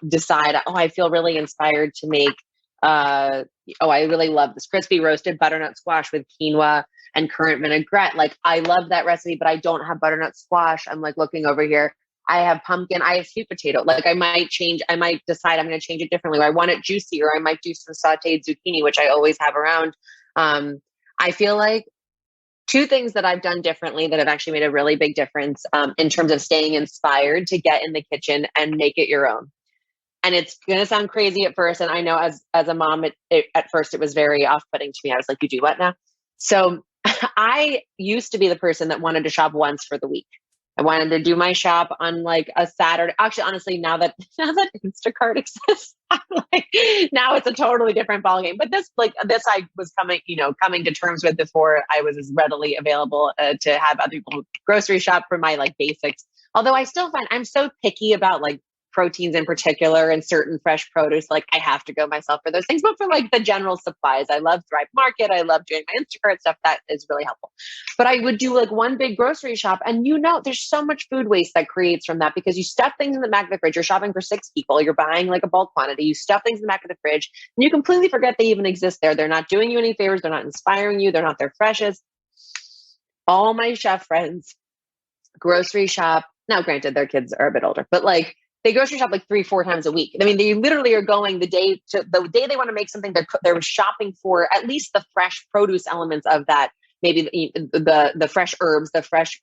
decide, I feel really inspired to make, I really love this crispy roasted butternut squash with quinoa and currant vinaigrette. Like, I love that recipe, but I don't have butternut squash. I'm like looking over here. I have pumpkin, I have sweet potato. Like, I might decide I'm going to change it differently. Or I want it juicy, or I might do some sauteed zucchini, which I always have around. I feel like two things that I've done differently that have actually made a really big difference in terms of staying inspired to get in the kitchen and make it your own. And it's going to sound crazy at first. And I know as a mom, at first it was very off-putting to me. I was like, you do what now? So I used to be the person that wanted to shop once for the week. I wanted to do my shop on like a Saturday. Actually, honestly, now that Instacart exists, I'm like, now it's a totally different ballgame. But this I was coming to terms with before I was as readily available to have other people grocery shop for my like basics. Although I still find I'm so picky about like proteins in particular and certain fresh produce, like I have to go myself for those things. But for like the general supplies, I love Thrive Market. I love doing my Instacart stuff. That is really helpful. But I would do like one big grocery shop, and there's so much food waste that creates from that, because you stuff things in the back of the fridge. You're shopping for 6 people. You're buying like a bulk quantity. You stuff things in the back of the fridge, and you completely forget they even exist there. They're not doing you any favors. They're not inspiring you. They're not their freshest. All my chef friends grocery shop. Now, granted, their kids are a bit older, but like, they grocery shop like 3-4 times a week. I mean, they literally are going the day they want to make something. They're shopping for at least the fresh produce elements of that. Maybe the fresh herbs, the fresh,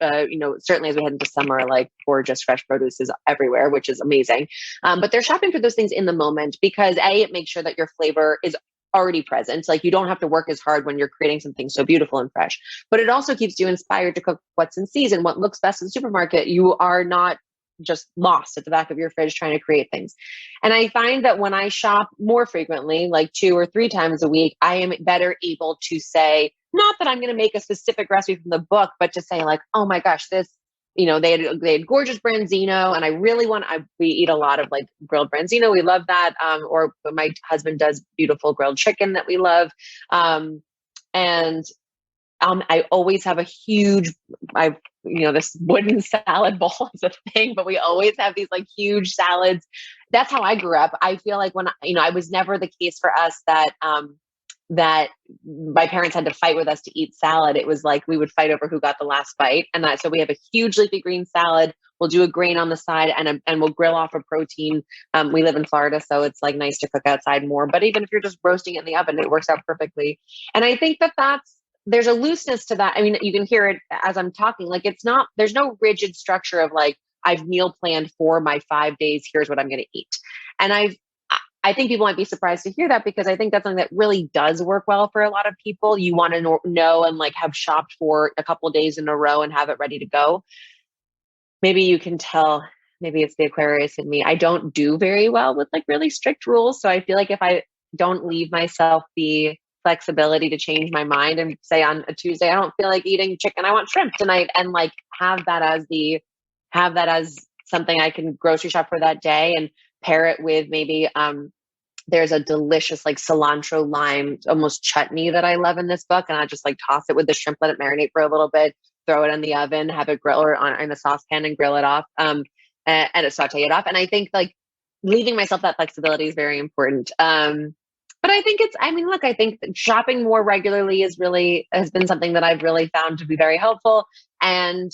certainly as we head into summer, like gorgeous fresh produce is everywhere, which is amazing. But they're shopping for those things in the moment because it makes sure that your flavor is already present. Like, you don't have to work as hard when you're creating something so beautiful and fresh. But it also keeps you inspired to cook what's in season, what looks best in the supermarket. You are not just lost at the back of your fridge trying to create things. And I find that when I shop more frequently, like 2 or 3 times a week, I am better able to say, not that I'm going to make a specific recipe from the book, but to say like, oh my gosh, this, they had gorgeous branzino, and I really we eat a lot of like grilled branzino. We love that. Or my husband does beautiful grilled chicken that we love. And I always have a huge, this wooden salad bowl is a thing, but we always have these like huge salads. That's how I grew up. I feel like when, I was never the case for us that my parents had to fight with us to eat salad. It was like, we would fight over who got the last bite. And so we have a huge leafy green salad. We'll do a grain on the side and we'll grill off a protein. We live in Florida, so it's like nice to cook outside more, but even if you're just roasting it in the oven, it works out perfectly. And I think there's a looseness to that. I mean, you can hear it as I'm talking. Like, there's no rigid structure of like, I've meal planned for my 5 days. Here's what I'm going to eat. And I think people might be surprised to hear that, because I think that's something that really does work well for a lot of people. You want to know and like have shopped for a couple of days in a row and have it ready to go. Maybe you can tell, maybe it's the Aquarius in me. I don't do very well with like really strict rules. So I feel like if I don't leave myself the flexibility to change my mind and say on a Tuesday, I don't feel like eating chicken, I want shrimp tonight, and like have that as something I can grocery shop for that day, and pair it with maybe there's a delicious like cilantro lime almost chutney that I love in this book, and I just like toss it with the shrimp, let it marinate for a little bit, throw it in the oven, have it grill or in a saucepan and grill it off, and saute it off. And I think like leaving myself that flexibility is very important. But I think I think shopping more regularly has been something that I've really found to be very helpful. And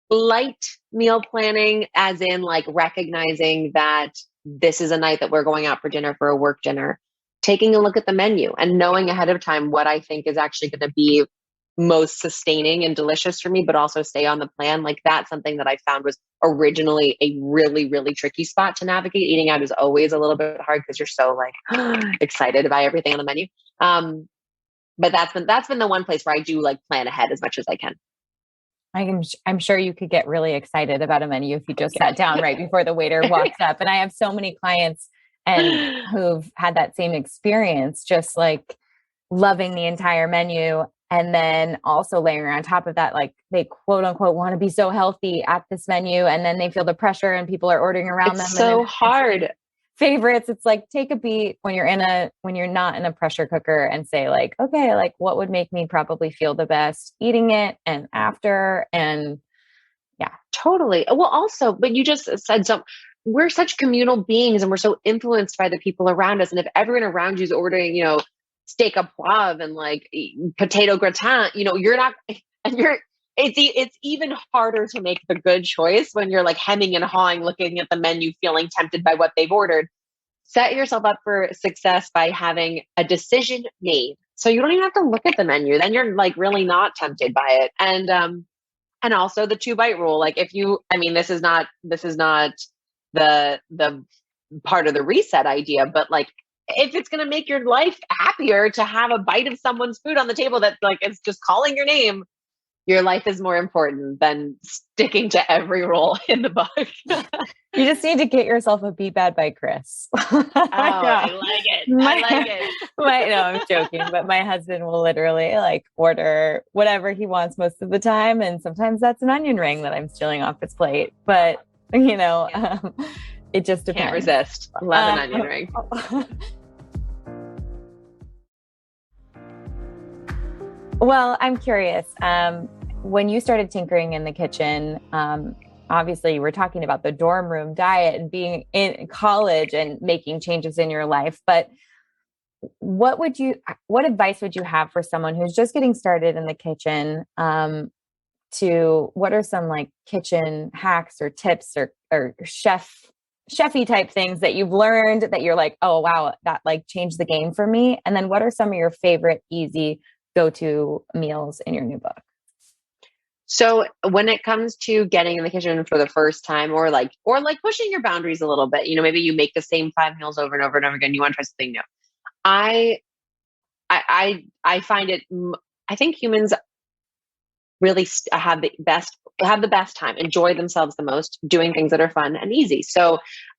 light meal planning, as in like recognizing that this is a night that we're going out for dinner, for a work dinner, taking a look at the menu and knowing ahead of time what I think is actually going to be most sustaining and delicious for me, but also stay on the plan. Like, that's something that I found was originally a really, really tricky spot to navigate. Eating out is always a little bit hard because you're so like excited by everything on the menu. But that's been the one place where I do like plan ahead as much as I can. I'm sure you could get really excited about a menu if you just sat down right before the waiter walks up. And I have so many clients and who've had that same experience, just like loving the entire menu. And then also layering on top of that, like they quote unquote want to be so healthy at this menu. And then they feel the pressure and people are ordering around them. It's so hard. Favorites. It's like, take a beat when you're not in a pressure cooker and say like, okay, like what would make me probably feel the best eating it and after. And yeah, totally. Well, also, but you just said so we're such communal beings and we're so influenced by the people around us. And if everyone around you is ordering, steak au poivre and like potato gratin, you're not, and it's even harder to make the good choice when you're like hemming and hawing, looking at the menu, feeling tempted by what they've ordered. Set yourself up for success by having a decision made. So you don't even have to look at the menu. Then you're like really not tempted by it. And also the 2-bite rule. Like this is not the part of the reset idea, but like, if it's going to make your life happier to have a bite of someone's food on the table that like it's just calling your name, your life is more important than sticking to every rule in the book. You just need to get yourself a Be Bad by Chris. I like it. I like it. No, I'm joking, but my husband will literally like order whatever he wants most of the time. And sometimes that's an onion ring that I'm stealing off his plate. But, it just depends. Can't resist. Love an onion ring. Well, I'm curious. When you started tinkering in the kitchen, obviously you were talking about the dorm room diet and being in college and making changes in your life. But what advice would you have for someone who's just getting started in the kitchen? What are some like kitchen hacks or tips or chefy type things that you've learned that you're like, oh, wow, that like changed the game for me? And then what are some of your favorite easy go-to meals in your new book? So when it comes to getting in the kitchen for the first time or pushing your boundaries a little bit, maybe you make the same 5 meals over and over and over again. You want to try something new. I find it, I think humans really have the best time, enjoy themselves the most, doing things that are fun and easy. So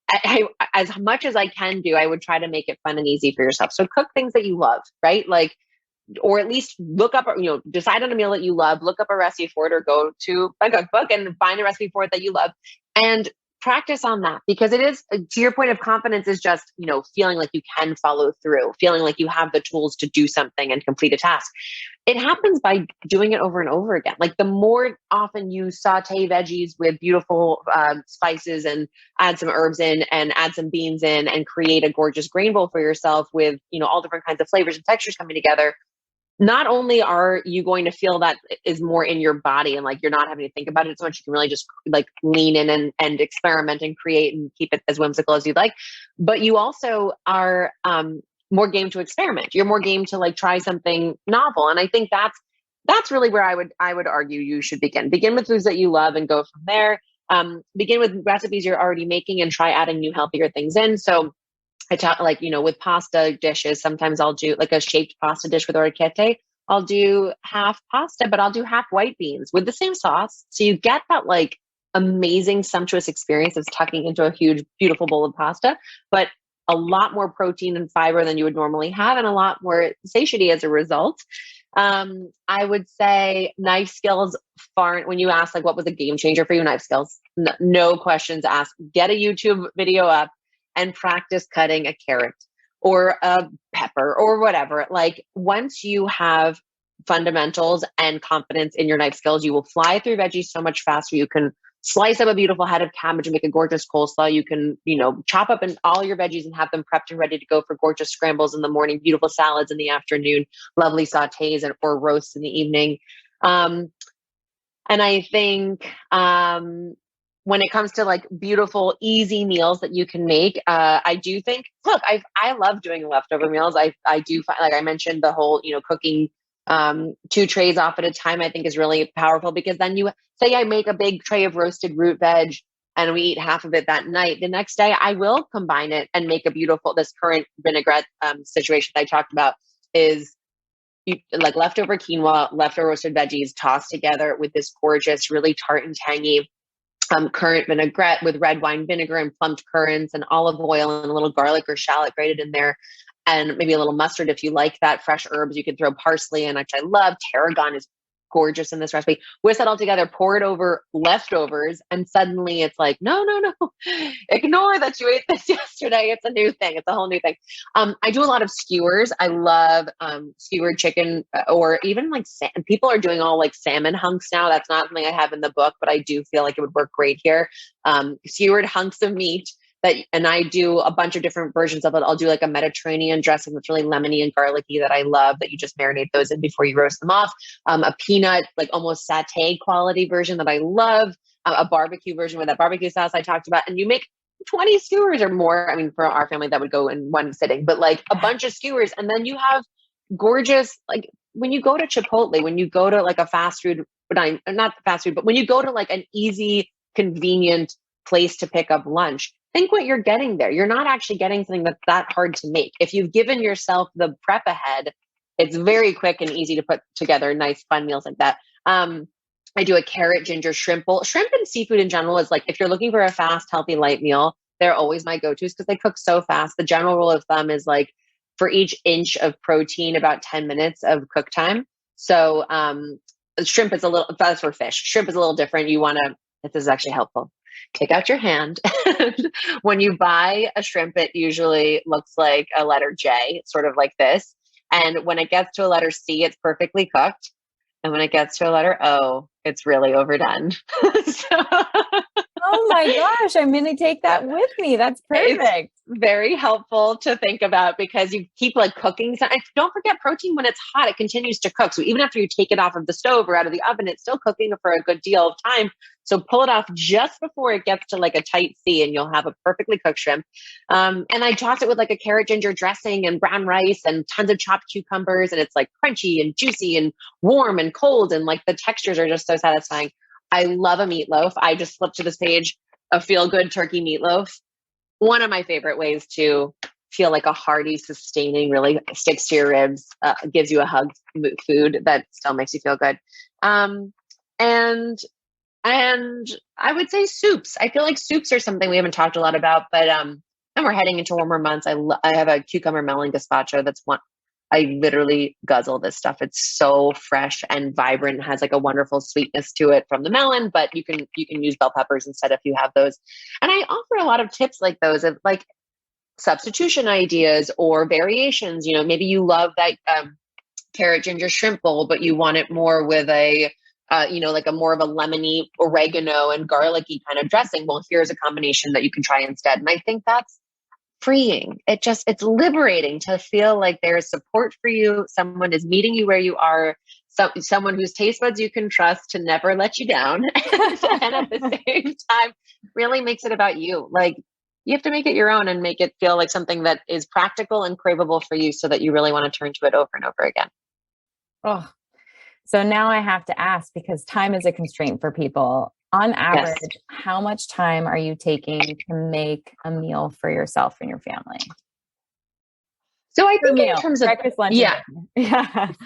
I as much as I can do, I would try to make it fun and easy for yourself. So cook things that you love, right? Like, or at least look up, decide on a meal that you love, look up a recipe for it, or go to a cookbook and find a recipe for it that you love and practice on that. Because it is, to your point of confidence, is just, feeling like you can follow through, feeling like you have the tools to do something and complete a task. It happens by doing it over and over again. Like the more often you saute veggies with beautiful spices and add some herbs in and add some beans in and create a gorgeous grain bowl for yourself with, all different kinds of flavors and textures coming together. Not only are you going to feel that is more in your body and like you're not having to think about it so much, you can really just like lean in and experiment and create and keep it as whimsical as you'd like, but you also are more game to experiment. You're more game to like try something novel. And I think that's really where I would argue you should begin. Begin with foods that you love and go from there. Begin with recipes you're already making and try adding new healthier things in. So I talk with pasta dishes, sometimes I'll do like a shaped pasta dish with orecchiette. I'll do half pasta, but I'll do half white beans with the same sauce. So you get that like amazing, sumptuous experience of tucking into a huge, beautiful bowl of pasta, but a lot more protein and fiber than you would normally have and a lot more satiety as a result. I would say knife skills when you ask like what was a game changer for you, knife skills, no questions asked. Get a YouTube video up and practice cutting a carrot or a pepper or whatever. Like once you have fundamentals and confidence in your knife skills, you will fly through veggies so much faster. You can slice up a beautiful head of cabbage and make a gorgeous coleslaw. You can, chop up all your veggies and have them prepped and ready to go for gorgeous scrambles in the morning, beautiful salads in the afternoon, lovely sautés or roasts in the evening. And I think, when it comes to like beautiful, easy meals that you can make, I do think, look, I love doing leftover meals. I do find, like I mentioned, the whole, cooking 2 trays off at a time, I think is really powerful because then you say I make a big tray of roasted root veg and we eat half of it that night. The next day I will combine it and make a beautiful, this current vinaigrette situation that I talked about is like leftover quinoa, leftover roasted veggies tossed together with this gorgeous, really tart and tangy currant vinaigrette with red wine vinegar and plumped currants and olive oil and a little garlic or shallot grated in there. And maybe a little mustard if you like that. Fresh herbs, you can throw parsley in, which I love. Tarragon is gorgeous in this recipe. Whisk that all together, pour it over leftovers, and suddenly it's like, no, ignore that you ate this yesterday. It's a new thing. It's a whole new thing. I do a lot of skewers. I love skewered chicken, or even like people are doing all like salmon hunks now. That's not something I have in the book, but I do feel like it would work great here. Skewered hunks of meat. And I do a bunch of different versions of it. I'll do like a Mediterranean dressing that's really lemony and garlicky that I love, that you just marinate those in before you roast them off. A peanut, like almost satay quality version that I love. A barbecue version with that barbecue sauce I talked about. And you make 20 skewers or more. I mean, for our family, that would go in one sitting, but like a bunch of skewers. And then you have gorgeous, like when you go to Chipotle, when you go to like a fast food, not fast food, but when you go to like an easy, convenient place to pick up lunch, think what you're getting there. You're not actually getting something that's that hard to make. If you've given yourself the prep ahead, it's very quick and easy to put together nice, fun meals like that. I do a carrot, ginger, shrimp bowl. Shrimp and seafood in general is like, if you're looking for a fast, healthy, light meal, they're always my go-tos because they cook so fast. The general rule of thumb is like for each inch of protein, about 10 minutes of cook time. So shrimp is a little, that's for fish. Shrimp is a little different. You want to, this is actually helpful. Take out your hand. When you buy a shrimp, it usually looks like a letter J. It's sort of like this. And when it gets to a letter C, it's perfectly cooked. And when it gets to a letter O, it's really overdone. Oh my gosh, I'm going to take that with me. That's perfect. It's very helpful to think about because you keep like cooking. And don't forget, protein, when it's hot, it continues to cook. So even after you take it off of the stove or out of the oven, it's still cooking for a good deal of time. So pull it off just before it gets to like a tight C and you'll have a perfectly cooked shrimp. And I toss it with like a carrot ginger dressing and brown rice and tons of chopped cucumbers. And it's like crunchy and juicy and warm and cold. And like the textures are just so satisfying. I love a meatloaf. I just flipped to this page, a feel-good turkey meatloaf. One of my favorite ways to feel like a hearty, sustaining, really sticks to your ribs, gives you a hug food that still makes you feel good. And I would say soups. I feel like soups are something we haven't talked a lot about, but and we're heading into warmer months. I have a cucumber melon gazpacho. That's one. I literally guzzle this stuff. It's so fresh and vibrant. It has like a wonderful sweetness to it from the melon, but you can use bell peppers instead if you have those. And I offer a lot of tips like those of like substitution ideas or variations. You know, maybe you love that carrot ginger shrimp bowl, but you want it more with a like a more of a lemony oregano and garlicky kind of dressing. Well, here's a combination that you can try instead. And I think that's freeing. It's liberating to feel like there's support for you. Someone is meeting you where you are. Someone whose taste buds you can trust to never let you down. And at the same time, really makes it about you. Like you have to make it your own and make it feel like something that is practical and craveable for you so that you really want to turn to it over and over again. Oh, so now I have to ask, because time is a constraint for people. On average, yes, how much time are you taking to make a meal for yourself and your family? So I think in terms of breakfast, lunch, yeah,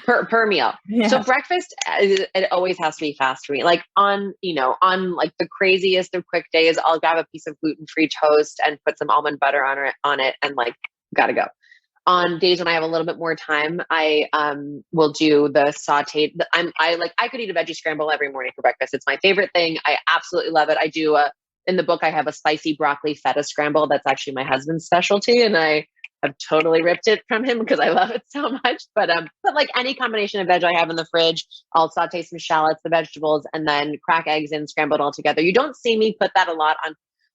per meal. Yeah. So breakfast, it always has to be fast for me. Like on like the craziest of quick days, I'll grab a piece of gluten-free toast and put some almond butter on it and like gotta go. On days when I have a little bit more time, I will do the sauteed. I could eat a veggie scramble every morning for breakfast. It's my favorite thing. I absolutely love it. I do in the book, I have a spicy broccoli feta scramble. That's actually my husband's specialty. And I have totally ripped it from him because I love it so much. But like any combination of veg I have in the fridge, I'll saute some shallots, the vegetables, and then crack eggs and scramble it all together. You don't see me put that a lot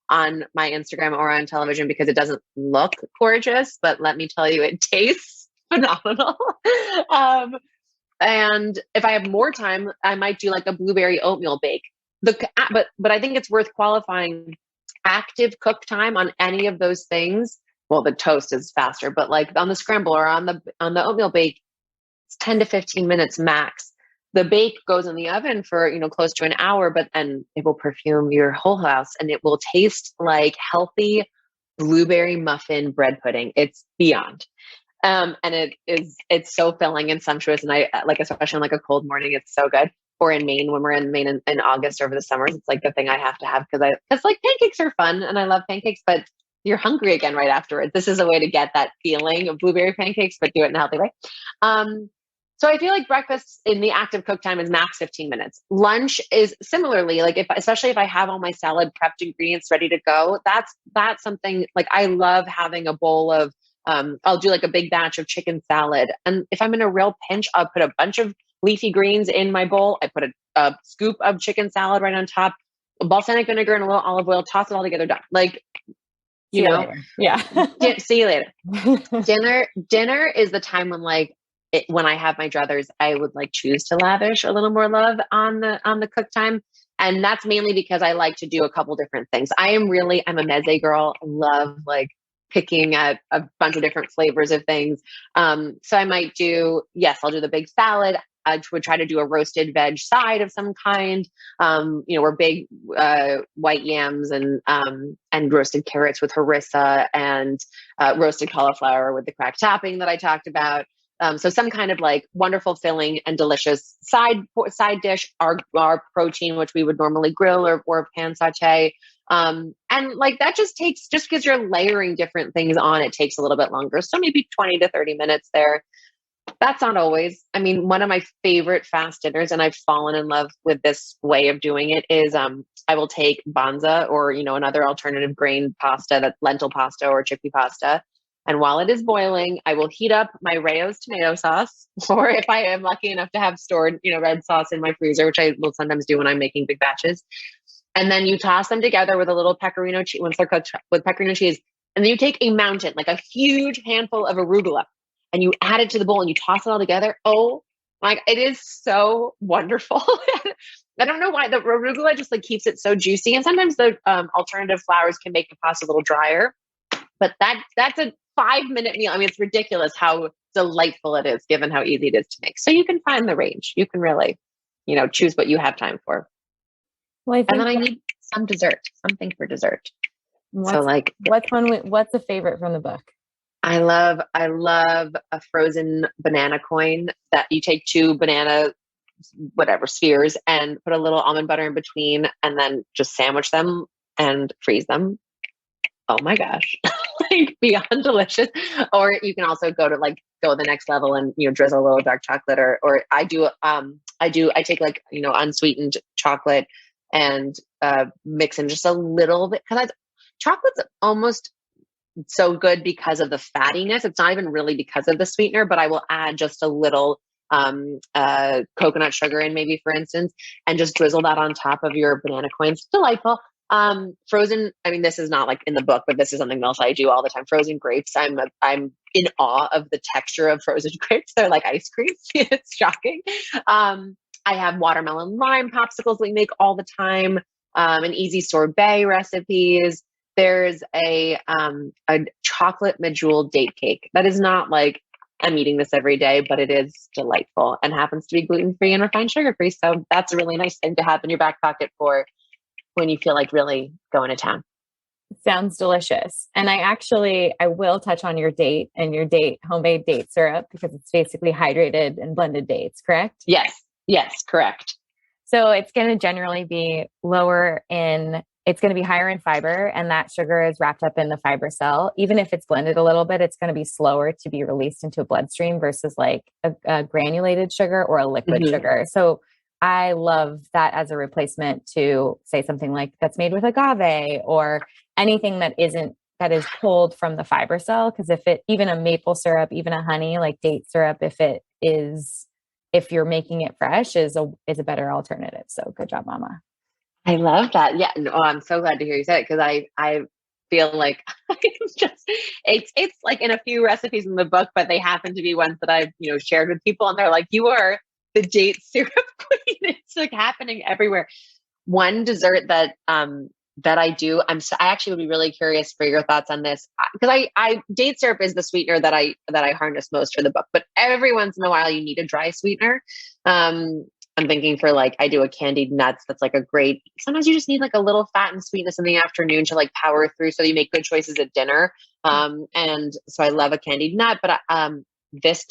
on my Instagram or on television because it doesn't look gorgeous, but let me tell you, it tastes phenomenal. And if I have more time, I might do like a blueberry oatmeal bake. But I think it's worth qualifying active cook time on any of those things. Well, the toast is faster, but like on the scramble or on the oatmeal bake, it's 10 to 15 minutes max. The bake goes in the oven for, close to an hour, and it will perfume your whole house and it will taste like healthy blueberry muffin bread pudding. It's beyond. And it's so filling and sumptuous. And I like, especially on like a cold morning, it's so good. Or in Maine, when we're in Maine in August over the summers, it's like the thing I have to have because like pancakes are fun and I love pancakes, but you're hungry again right afterwards. This is a way to get that feeling of blueberry pancakes, but do it in a healthy way. So I feel like breakfast in the active cook time is max 15 minutes. Lunch is similarly, like especially if I have all my salad prepped ingredients ready to go, that's something like I love having a bowl of, I'll do like a big batch of chicken salad. And if I'm in a real pinch, I'll put a bunch of leafy greens in my bowl. I put a scoop of chicken salad right on top, balsamic vinegar and a little olive oil, toss it all together, done. Like, you know, yeah. See you later. Dinner is the time when like, when I have my druthers, I would like choose to lavish a little more love on the cook time. And that's mainly because I like to do a couple different things. I'm a meze girl. I love like picking at a bunch of different flavors of things. So I might I'll do the big salad. I would try to do a roasted veg side of some kind. We're big white yams and roasted carrots with harissa and roasted cauliflower with the cracked topping that I talked about. So some kind of like wonderful, filling and delicious side dish, our protein, which we would normally grill or pan saute. And like that just because you're layering different things on, it takes a little bit longer. So maybe 20 to 30 minutes there. That's not always. I mean, one of my favorite fast dinners, and I've fallen in love with this way of doing it, is I will take banza or, another alternative grain pasta, that's lentil pasta or chickpea pasta. And while it is boiling, I will heat up my Rayo's tomato sauce, or if I am lucky enough to have stored, red sauce in my freezer, which I will sometimes do when I'm making big batches. And then you toss them together with a little pecorino cheese, once they're cooked with pecorino cheese. And then you take a mountain, like a huge handful of arugula, and you add it to the bowl and you toss it all together. Oh my, it is so wonderful. I don't know why the arugula just like keeps it so juicy. And sometimes the alternative flours can make the pasta a little drier, but that's a 5-minute meal. I mean, it's ridiculous how delightful it is given how easy it is to make. So you can find the range. You can really, choose what you have time for. Well, and then I need something for dessert. What's a favorite from the book? I love a frozen banana coin that you take 2 banana, spheres and put a little almond butter in between and then just sandwich them and freeze them. Oh my gosh. Like beyond delicious. Or you can also go the next level and, drizzle a little dark chocolate or I take like, unsweetened chocolate and mix in just a little bit, because chocolate's almost so good because of the fattiness. It's not even really because of the sweetener, but I will add just a little coconut sugar in, maybe, for instance, and just drizzle that on top of your banana coins. Delightful. Frozen, I mean, this is not like in the book, but this is something else I do all the time. Frozen grapes. I'm in awe of the texture of frozen grapes. They're like ice cream. It's shocking. I have watermelon lime popsicles we make all the time, and easy sorbet recipes. There's a chocolate medjool date cake that is not like I'm eating this every day, but it is delightful and happens to be gluten-free and refined sugar-free. So that's a really nice thing to have in your back pocket for when you feel like really going to town. Sounds delicious. And I will touch on your date and your homemade date syrup, because it's basically hydrated and blended dates, correct? Yes, correct. So it's going to generally be it's going to be higher in fiber, and that sugar is wrapped up in the fiber cell. Even if it's blended a little bit, it's going to be slower to be released into a bloodstream versus like a granulated sugar or a liquid sugar. So I love that as a replacement to, say, something like that's made with agave or anything that is pulled from the fiber cell. Because even a maple syrup, even a honey, like date syrup, if you're making it fresh, is a better alternative. So good job, Mama. I love that. Yeah. No, I'm so glad to hear you say it, because I feel like it's like in a few recipes in the book, but they happen to be ones that I've, shared with people, and they're like, you are the date syrup queen. It's like happening everywhere. One dessert that I do, I actually would be really curious for your thoughts on this, because I date syrup is the sweetener that I harness most for the book, but every once in a while you need a dry sweetener. I'm thinking for like, I do a candied nuts. That's like a great, sometimes you just need like a little fat and sweetness in the afternoon to like power through. So you make good choices at dinner. And so I love a candied nut, but this,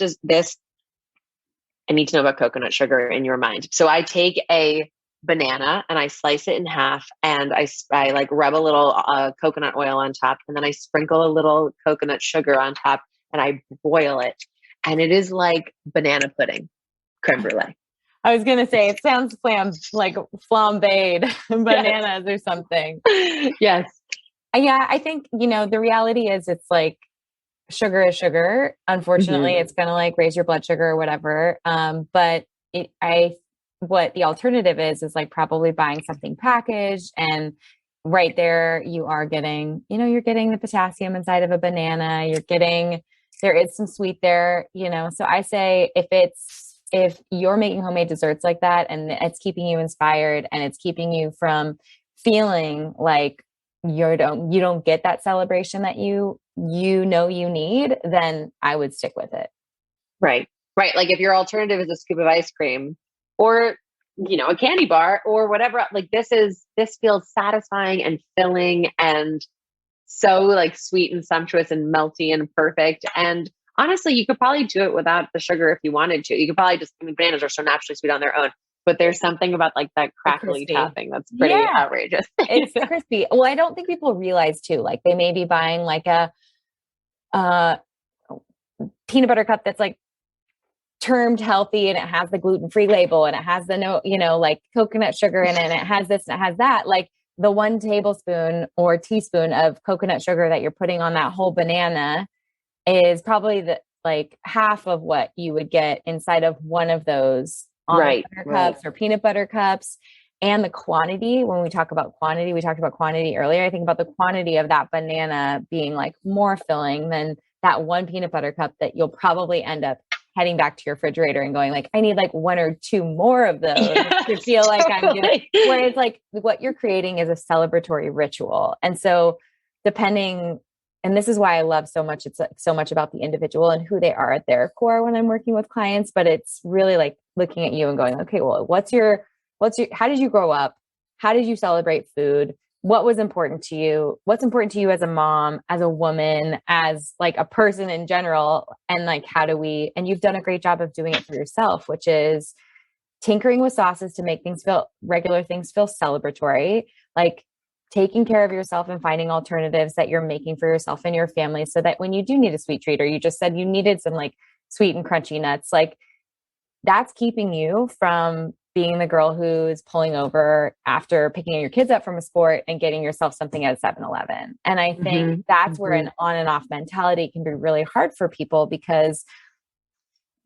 I need to know about coconut sugar in your mind. So I take a banana and I slice it in half, and I like rub a little coconut oil on top, and then I sprinkle a little coconut sugar on top, and I boil it. And it is like banana pudding, creme brulee. I was going to say, it sounds like flambéed bananas or something. Yes. Yeah, I think, the reality is it's like sugar is sugar. Unfortunately, it's going to like raise your blood sugar or whatever. But what the alternative is like probably buying something packaged, and right there you are getting, you're getting the potassium inside of a banana. There is some sweet there, so I say if you're making homemade desserts like that and it's keeping you inspired and it's keeping you from feeling like you don't get that celebration that you need, then I would stick with it. Right. Like if your alternative is a scoop of ice cream or, a candy bar or whatever, like this feels satisfying and filling and so like sweet and sumptuous and melty and perfect. And honestly, you could probably do it without the sugar if you wanted to. You could probably bananas are so naturally sweet on their own, but there's something about like that crackly topping that's pretty outrageous. It's crispy. Well, I don't think people realize too, like they may be buying like a peanut butter cup that's like termed healthy and it has the gluten-free label and it has the like coconut sugar in it and it has this and it has that. Like the 1 tablespoon or teaspoon of coconut sugar that you're putting on that whole banana is probably the like half of what you would get inside of one of those almond butter cups or peanut butter cups. And the quantity, when we talk about quantity, we talked about quantity earlier. I think about the quantity of that banana being like more filling than that 1 peanut butter cup that you'll probably end up heading back to your refrigerator and going like, I need like 1 or 2 more of those to feel like I'm doing. Whereas like what you're creating is a celebratory ritual. And so and this is why I love so much. It's like so much about the individual and who they are at their core when I'm working with clients, but it's really like looking at you and going, okay, well, how did you grow up? How did you celebrate food? What was important to you? What's important to you as a mom, as a woman, as like a person in general? And like, and you've done a great job of doing it for yourself, which is tinkering with sauces to make regular things feel celebratory, like taking care of yourself and finding alternatives that you're making for yourself and your family so that when you do need a sweet treat, or you just said you needed some like sweet and crunchy nuts, like that's keeping you from being the girl who's pulling over after picking your kids up from a sport and getting yourself something at 7-Eleven. And I think that's where an on and off mentality can be really hard for people because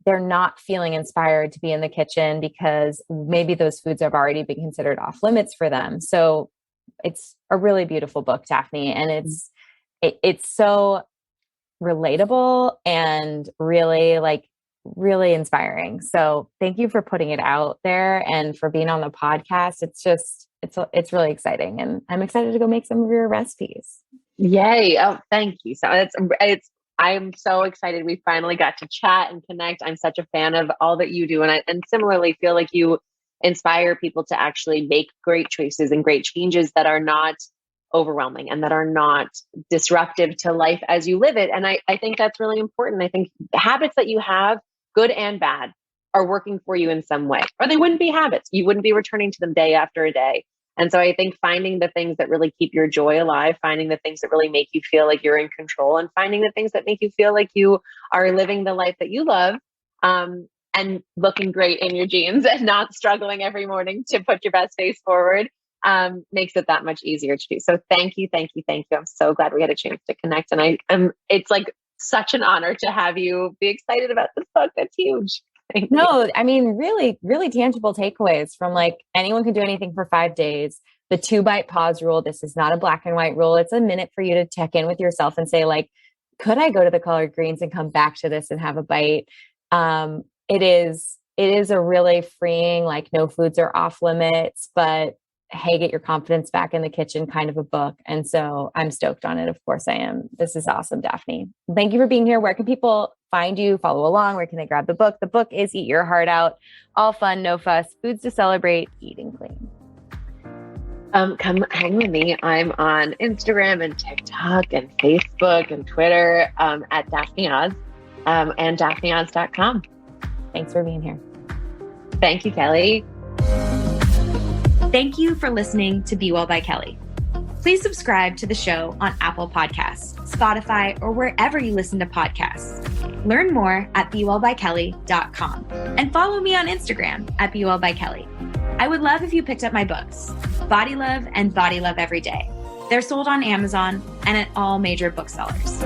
they're not feeling inspired to be in the kitchen because maybe those foods have already been considered off limits for them. So it's a really beautiful book, Daphne. And it's so relatable and really inspiring. So thank you for putting it out there and for being on the podcast. It's really exciting. And I'm excited to go make some of your recipes. Yay. Oh, thank you. So I'm so excited. We finally got to chat and connect. I'm such a fan of all that you do. And similarly feel like you inspire people to actually make great choices and great changes that are not overwhelming and that are not disruptive to life as you live it. And I think that's really important. I think the habits that you have, good and bad, are working for you in some way, or they wouldn't be habits. You wouldn't be returning to them day after day. And so I think finding the things that really keep your joy alive, finding the things that really make you feel like you're in control, and finding the things that make you feel like you are living the life that you love, and looking great in your jeans and not struggling every morning to put your best face forward, makes it that much easier to do. So thank you. I'm so glad we had a chance to connect. And it's like such an honor to have you be excited about this book. That's huge. No, I mean, really, really tangible takeaways from like anyone can do anything for 5 days. The 2-bite pause rule. This is not a black and white rule. It's a minute for you to check in with yourself and say like, could I go to the collard greens and come back to this and have a bite? It is a really freeing, like no foods are off limits, but hey, get your confidence back in the kitchen kind of a book. And so I'm stoked on it. Of course I am. This is awesome, Daphne. Thank you for being here. Where can people find you, follow along? Where can they grab the book? The book is Eat Your Heart Out. All fun, no fuss, foods to celebrate, eating clean. Come hang with me. I'm on Instagram and TikTok and Facebook and Twitter at Daphne Oz and daphneoz.com. Thanks for being here. Thank you, Kelly. Thank you for listening to Be Well by Kelly. Please subscribe to the show on Apple Podcasts, Spotify, or wherever you listen to podcasts. Learn more at bewellbykelly.com and follow me on Instagram at bewellbykelly. I would love if you picked up my books, Body Love and Body Love Every Day. They're sold on Amazon and at all major booksellers.